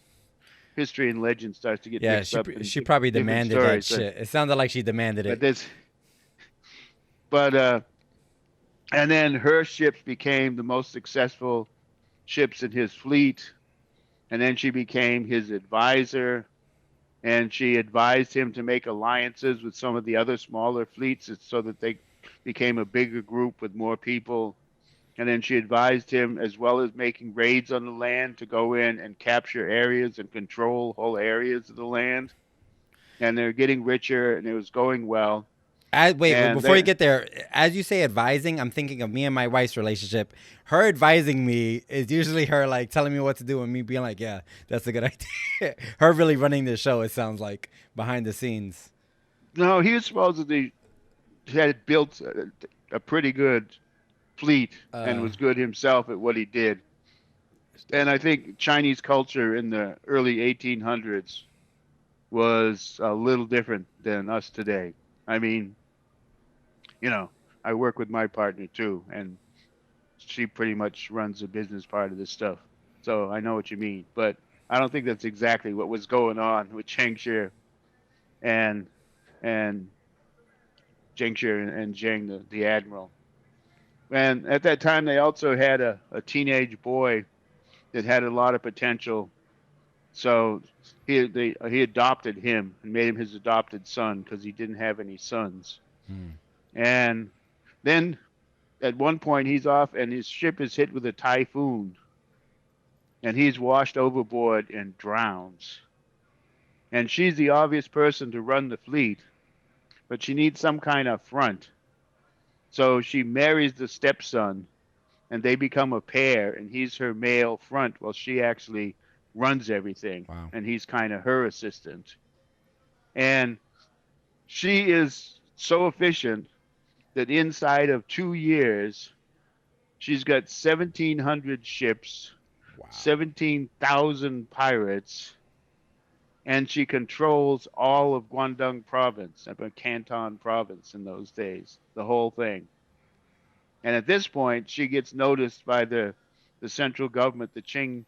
history and legend starts to get Yeah, mixed up. she probably different demanded that stories, shit. It sounded like she demanded but it. this, and then her ships became the most successful ships in his fleet, and then she became his advisor, and she advised him to make alliances with some of the other smaller fleets so that they became a bigger group with more people. And then she advised him, as well as making raids on the land, to go in and capture areas and control whole areas of the land. And they're getting richer, and it was going well. Wait, And before you they get there, as you say advising, I'm thinking of me and my wife's relationship. Her advising me is usually her like telling me what to do and me being like, yeah, that's a good idea. Her really running the show, it sounds like, behind the scenes. no, he was supposedly had built a pretty good fleet and Uh, was good himself at what he did. And I think Chinese culture in the early 1800s was a little different than us today. I mean, you know, I work with my partner too, and she pretty much runs the business part of this stuff. So I know what you mean, but I don't think that's exactly what was going on with Cheng Shi and and Cheng Shi and Zheng, the admiral. And at that time, they also had a teenage boy that had a lot of potential. So he adopted him and made him his adopted son because he didn't have any sons. hmm. And then at one point he's off and his ship is hit with a typhoon and he's washed overboard and drowns. And she's the obvious person to run the fleet, but she needs some kind of front. So she marries the stepson and they become a pair and he's her male front while she actually runs everything Wow. and he's kind of her assistant. And she is so efficient that inside of 2 years, she's got 1,700 ships, Wow. 17,000 pirates, and she controls all of Guangdong province, Canton province in those days, the whole thing. And at this point, she gets noticed by the central government, the Qing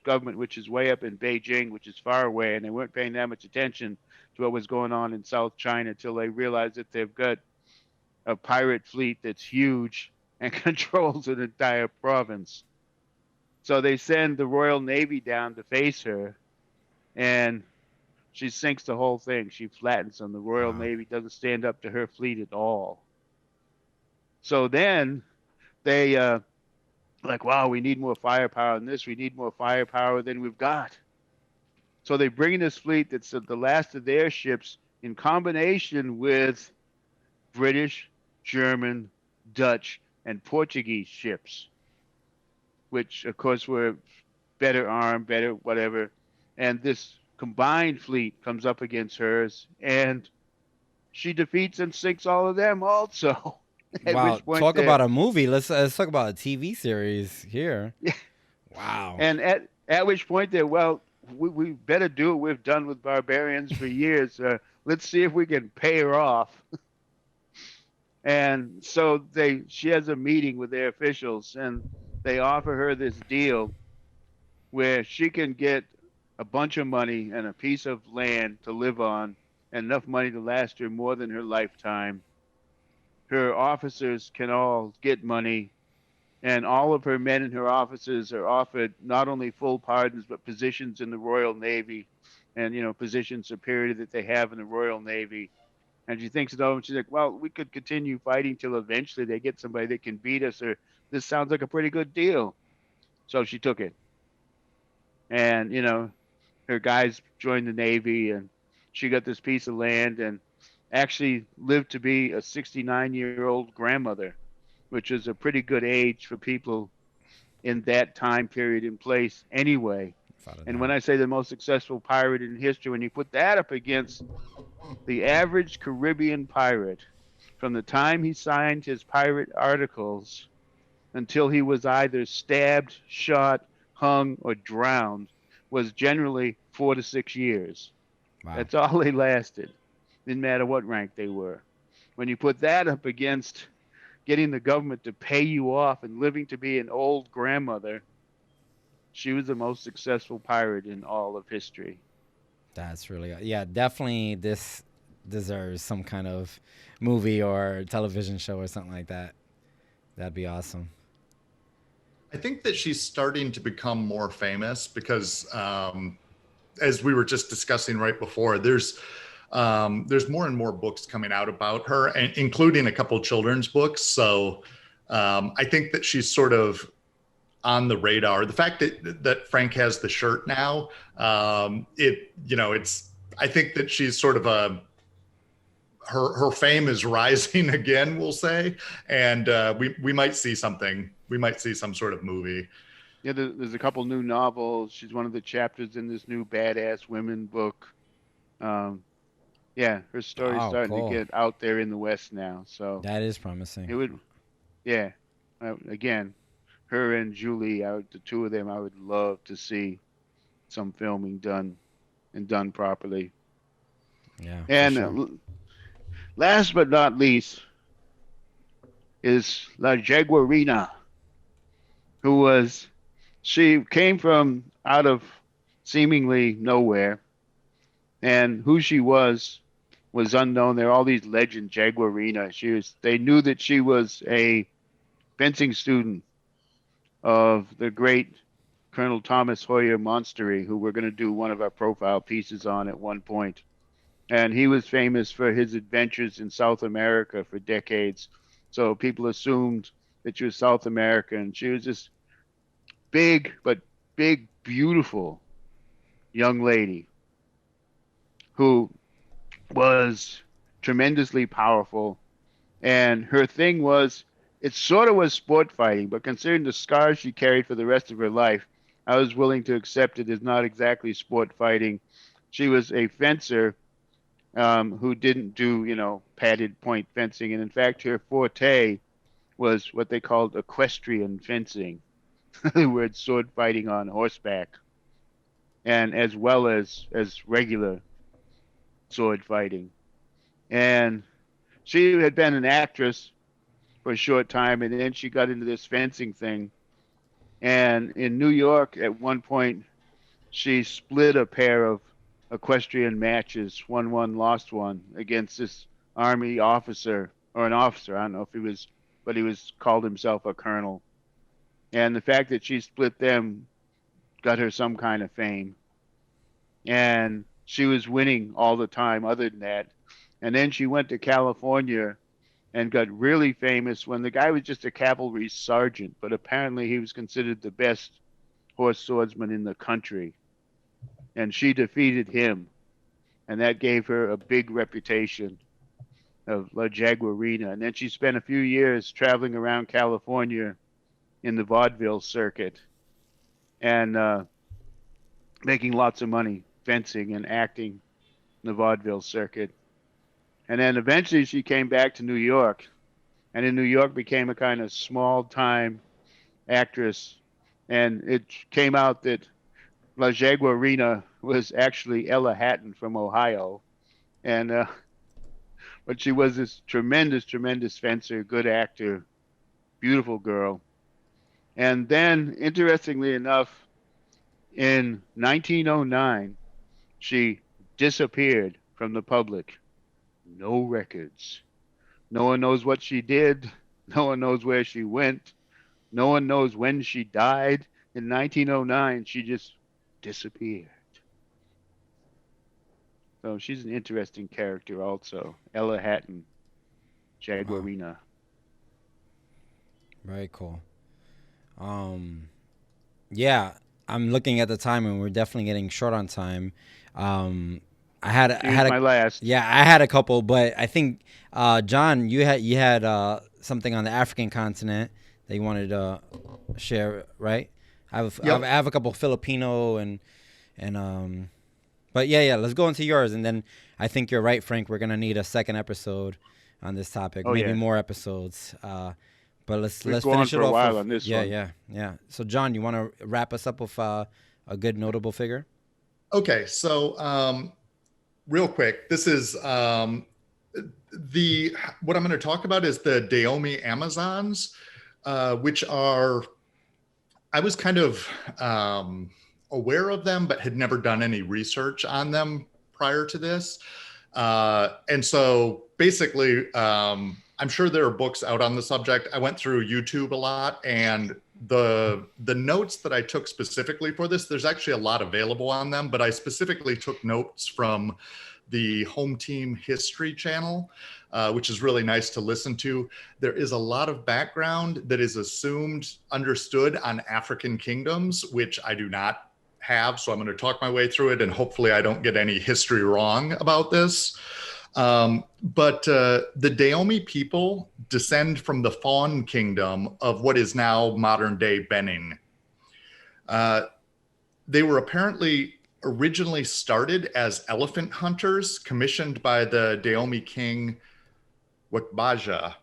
government, which is way up in Beijing, which is far away, and they weren't paying that much attention to what was going on in South China until they realized that they've got a pirate fleet that's huge and controls an entire province. So they send the Royal Navy down to face her, and she sinks the whole thing. She flattens them. The Royal Wow. Navy doesn't stand up to her fleet at all. So then they like, wow, we need more firepower than this. We need more firepower than we've got. So they bring in this fleet that's the last of their ships in combination with British, German, Dutch, and Portuguese ships, which of course were better armed, better whatever. And this combined fleet comes up against hers, and she defeats and sinks all of them also. At Wow. which point Talk they're about a movie. Let's talk about a TV series here. yeah, Wow. and at which point they're well, we better do what we've done with barbarians for years. Let's see if we can pay her off. And so she has a meeting with their officials, and they offer her this deal where she can get a bunch of money and a piece of land to live on, and enough money to last her more than her lifetime. Her officers can all get money, and all of her men and her officers are offered not only full pardons but positions in the Royal Navy, and positions superior that they have in the Royal Navy. And she thinks it over, and she's like, "Well, we could continue fighting till eventually they get somebody that can beat us, or this sounds like a pretty good deal." So she took it, and her guys joined the Navy, and she got this piece of land, and actually lived to be a 69-year-old grandmother, which is a pretty good age for people in that time period and place anyway. Without a And when doubt. I say the most successful pirate in history, when you put that up against the average Caribbean pirate, from the time he signed his pirate articles until he was either stabbed, shot, hung, or drowned, was generally 4 to 6 years. Wow. That's all they lasted, didn't matter what rank they were. When you put that up against getting the government to pay you off and living to be an old grandmother, she was the most successful pirate in all of history. That's really, yeah, definitely this deserves some kind of movie or television show or something like that. That'd be awesome. I think that she's starting to become more famous because as we were just discussing right before, there's more and more books coming out about her, and including a couple children's books. So I think that she's sort of on the radar. The fact that Frank has the shirt now, it's, I think that she's sort of her fame is rising again, we'll say, and we might see something. We might see some sort of movie. Yeah, there's a couple new novels. She's one of the chapters in this new Badass Women book. Yeah, her story's Oh, starting cool. to get out there in the West now. So That is promising. it would, yeah. Again, her and Julie, the two of them, I would love to see some filming done and done properly. Yeah, for And sure. last but not least is La Jaguarina, she came from out of seemingly nowhere, and who she was unknown. There are all these legends. Jaguarina. They knew that she was a fencing student of the great Colonel Thomas Hoyer Monstery, who we're going to do one of our profile pieces on at one point. And he was famous for his adventures in South America for decades. So people assumed that she was South American. She was this big, but big, beautiful young lady who was tremendously powerful. And her thing was, it sort of was sport fighting, but considering the scars she carried for the rest of her life, I was willing to accept it as not exactly sport fighting. She was a fencer who didn't do, padded point fencing. And in fact, her forte was what they called equestrian fencing, where it's sword fighting on horseback, and as well as regular sword fighting. And she had been an actress for a short time, and then she got into this fencing thing. And in New York, at one point, she split a pair of equestrian matches, won one, lost one, against this army officer, or an officer. I don't know if he was, but he was called himself a colonel. And the fact that she split them got her some kind of fame. And she was winning all the time, other than that. And then she went to California and got really famous when the guy was just a cavalry sergeant, but apparently he was considered the best horse swordsman in the country. And she defeated him, and that gave her a big reputation of La Jaguarina. And then she spent a few years traveling around California in the vaudeville circuit and making lots of money fencing and acting in the vaudeville circuit. And then eventually she came back to New York, and in New York became a kind of small time actress. And it came out that La Jaguarina was actually Ella Hatton from Ohio. And but she was this tremendous, tremendous fencer, good actor, beautiful girl. And then, interestingly enough, in 1909, she disappeared from the public. No records. No one knows what she did. No one knows where she went. No one knows when she died. In 1909, she just disappeared. So she's an interesting character also. Ella Hatton, Wow. Jaguarina. Very cool. Yeah, I'm looking at the time, and we're definitely getting short on time. Um, I Here's had my last. yeah, I had a couple, but I think John, you had something on the African continent that you wanted to share, right? I Yep. have a couple Filipino and but yeah, let's go into yours, and then I think you're right, Frank. We're gonna need a second episode on this topic, Oh, maybe yeah. more episodes. But We let's go on finish for it a off while with on this yeah, one. yeah, yeah. So John, you want to wrap us up with a good notable figure? Okay. So real quick, this is the what I'm going to talk about is the Daomi Amazons, which are I was kind of aware of them, but had never done any research on them prior to this. And so basically, I'm sure there are books out on the subject. I went through YouTube a lot, and the notes that I took specifically for this, there's actually a lot available on them, but I specifically took notes from the Home Team History channel, which is really nice to listen to. There is a lot of background that is understood on African kingdoms, which I do not have. So I'm going to talk my way through it, and hopefully I don't get any history wrong about this. But the Dahomey people descend from the Fawn kingdom of what is now modern day Benin. They were apparently originally started as elephant hunters commissioned by the Dahomey king Wakbaja.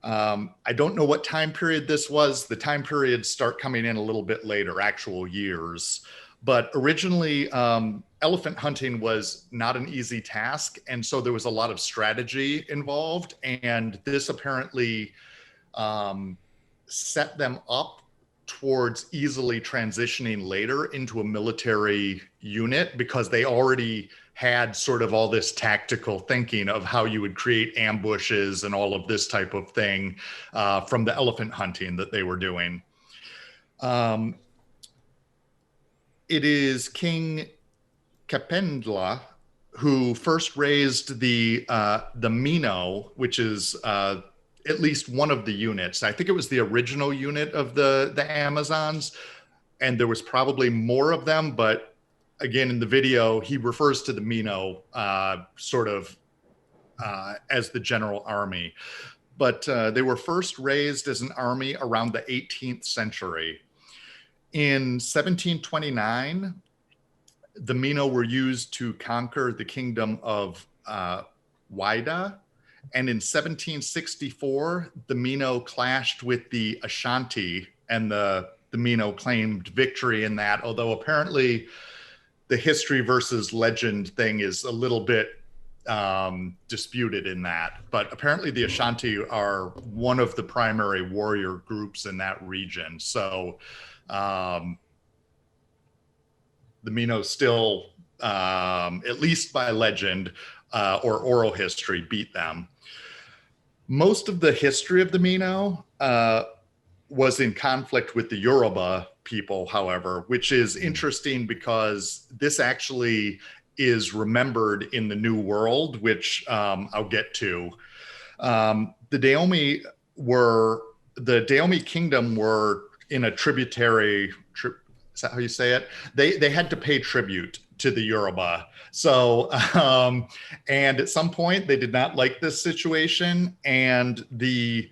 I don't know what time period this was. The time periods start coming in a little bit later, actual years. But originally, elephant hunting was not an easy task. And so there was a lot of strategy involved. And this apparently set them up towards easily transitioning later into a military unit, because they already had sort of all this tactical thinking of how you would create ambushes and all of this type of thing from the elephant hunting that they were doing. It is King Kapendla who first raised the Mino, which is at least one of the units. I think it was the original unit of the Amazons, and there was probably more of them, but again, in the video, he refers to the Mino sort of as the general army. But they were first raised as an army around the 18th century. In 1729, the Mino were used to conquer the kingdom of Waida. And in 1764, the Mino clashed with the Ashanti, and the Mino claimed victory in that, although apparently the history versus legend thing is a little bit disputed in that. But apparently the Ashanti are one of the primary warrior groups in that region. So the Mino still, at least by legend or oral history, beat them. Most of the history of the Mino was in conflict with the Yoruba people, however, which is interesting because this actually is remembered in the New World, which I'll get to. The Dahomey kingdom were in a tributary, is that how you say it? They had to pay tribute to the Yoruba. So, and at some point they did not like this situation, and the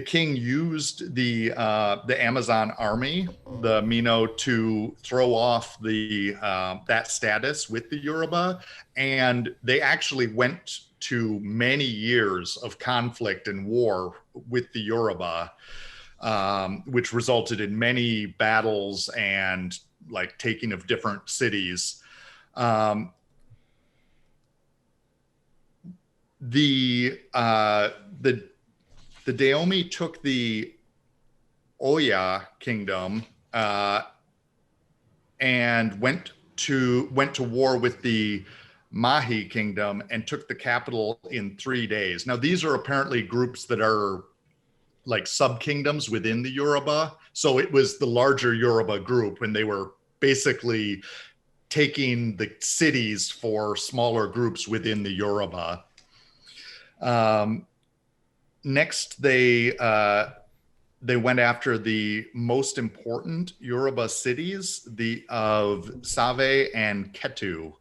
king used the Amazon army, the Mino, to throw off that status with the Yoruba, and they actually went to many years of conflict and war with the Yoruba, which resulted in many battles and like taking of different cities. The Dahomey took the Oya kingdom and went to war with the Mahi kingdom and took the capital in 3 days. Now, these are apparently groups that are like sub-kingdoms within the Yoruba. So it was the larger Yoruba group, and they were basically taking the cities for smaller groups within the Yoruba. Next, they went after the most important Yoruba cities, of Save and Ketu.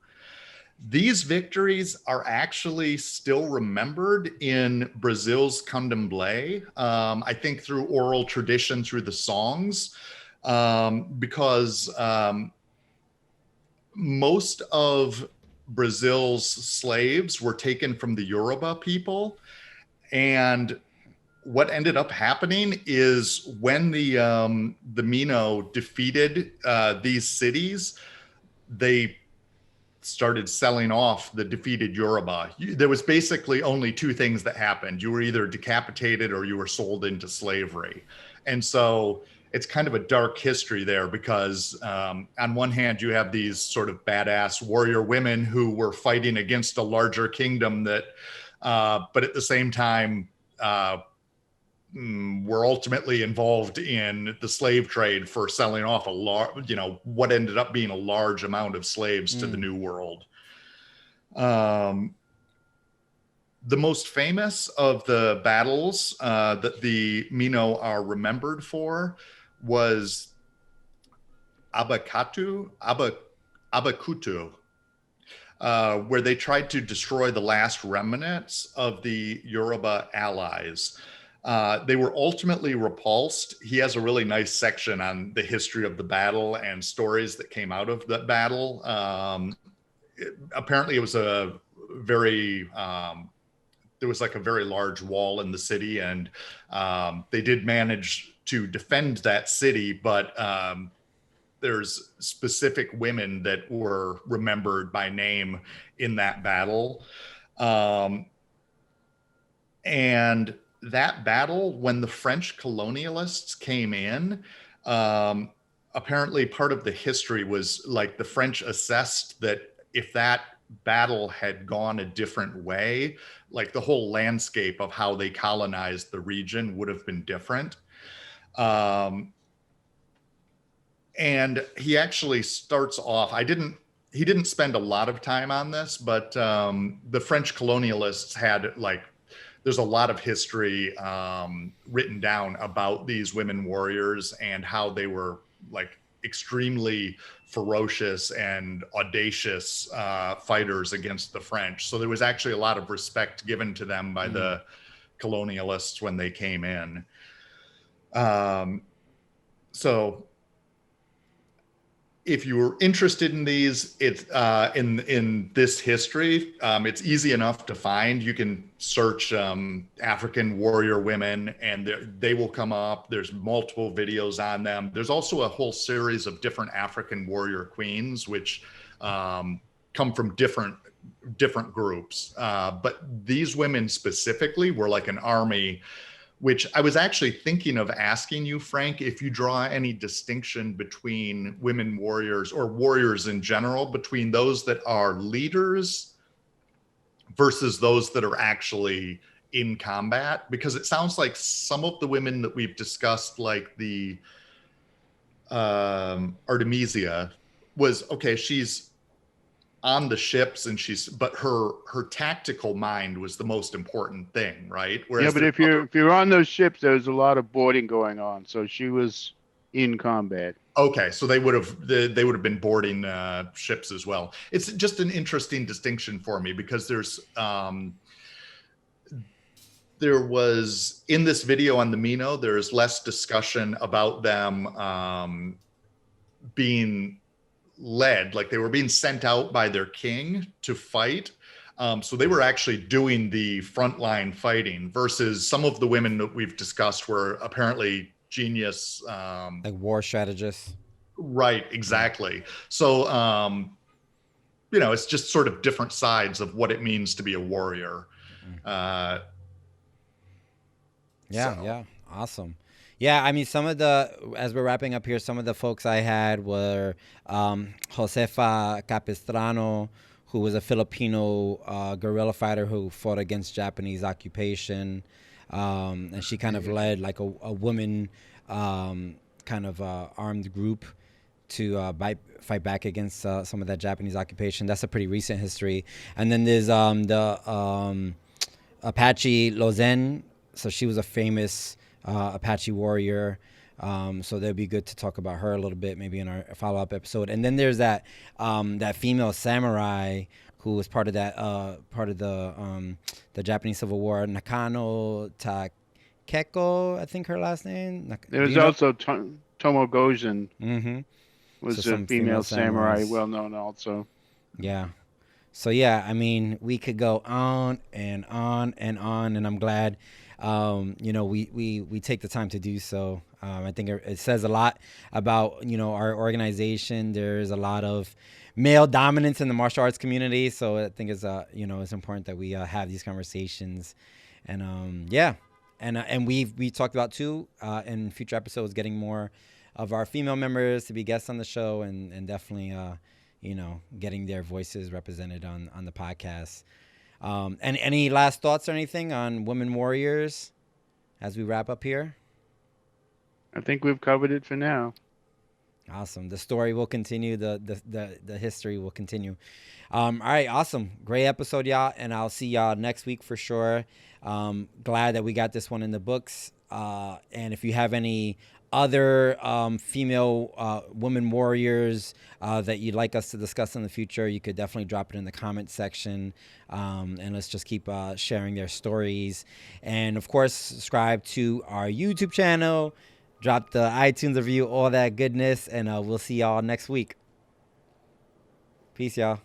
These victories are actually still remembered in Brazil's candomblé, I think through oral tradition, through the songs, because most of Brazil's slaves were taken from the Yoruba people. And what ended up happening is when the Mino defeated these cities, they started selling off the defeated Yoruba. There was basically only two things that happened. You were either decapitated or you were sold into slavery. And so it's kind of a dark history there, because on one hand, you have these sort of badass warrior women who were fighting against a larger kingdom that, but at the same time, were ultimately involved in the slave trade for selling off what ended up being a large amount of slaves to the New World. The most famous of the battles that the Mino are remembered for was Abakutu, where they tried to destroy the last remnants of the Yoruba allies. They were ultimately repulsed. He has a really nice section on the history of the battle and stories that came out of that battle. Apparently, it was a very there was like a very large wall in the city, and they did manage to defend that city, but there's specific women that were remembered by name in that battle. And that battle, when the French colonialists came in, apparently part of the history was like the French assessed that if that battle had gone a different way, like the whole landscape of how they colonized the region would have been different. And he actually starts off, he didn't spend a lot of time on this, but the French colonialists had there's a lot of history written down about these women warriors and how they were extremely ferocious and audacious fighters against the French. So there was actually a lot of respect given to them by the colonialists when they came in. So if you were interested in these, it's in this history, it's easy enough to find. You can search African warrior women, and they will come up. There's multiple videos on them. There's also a whole series of different African warrior queens, which come from different groups. But these women specifically were like an army, which I was actually thinking of asking you, Frank, if you draw any distinction between women warriors or warriors in general, between those that are leaders versus those that are actually in combat, because it sounds like some of the women that we've discussed, like the Artemisia, was okay, she's on the ships and but her tactical mind was the most important thing, right? Whereas but if you're on those ships, there's a lot of boarding going on, so she was in combat. Okay, so they would have been boarding ships as well. It's just an interesting distinction for me, because there was, in this video on the Mino, there's less discussion about them being led, like they were being sent out by their king to fight. So they were actually doing the frontline fighting, versus some of the women that we've discussed were apparently genius. Like war strategists. Right, exactly. So, it's just sort of different sides of what it means to be a warrior. Yeah, awesome. Yeah, I mean, as we're wrapping up here, some of the folks I had were Josefa Capistrano, who was a Filipino guerrilla fighter who fought against Japanese occupation. And she kind of led like a woman kind of armed group to fight back against some of that Japanese occupation. That's a pretty recent history. And then there's the Apache Lozen. So she was a famous Apache warrior. So that'd be good to talk about her a little bit, maybe in our follow-up episode. And then there's that female samurai who was part of the Japanese Civil War, Nakano Takeko, I think her last name. There's also Tomo Gozen. Was a female samurai, well known also. Yeah. So yeah, I mean, we could go on and on and on, and I'm glad we take the time to do so. I think it says a lot about our organization. There's a lot of male dominance in the martial arts community, so I think it's it's important that we have these conversations. And and we talked about too in future episodes getting more of our female members to be guests on the show, and definitely getting their voices represented on the podcast. And any last thoughts or anything on women warriors? as we wrap up here? I think we've covered it for now. Awesome. The story will continue. The history will continue. All right. Awesome. Great episode, y'all. And I'll see y'all next week for sure. Glad that we got this one in the books. And if you have any other female women warriors that you'd like us to discuss in the future, you could definitely drop it in the comment section. And let's just keep sharing their stories. And of course, subscribe to our YouTube channel. Drop the iTunes review, all that goodness, and we'll see y'all next week. Peace, y'all.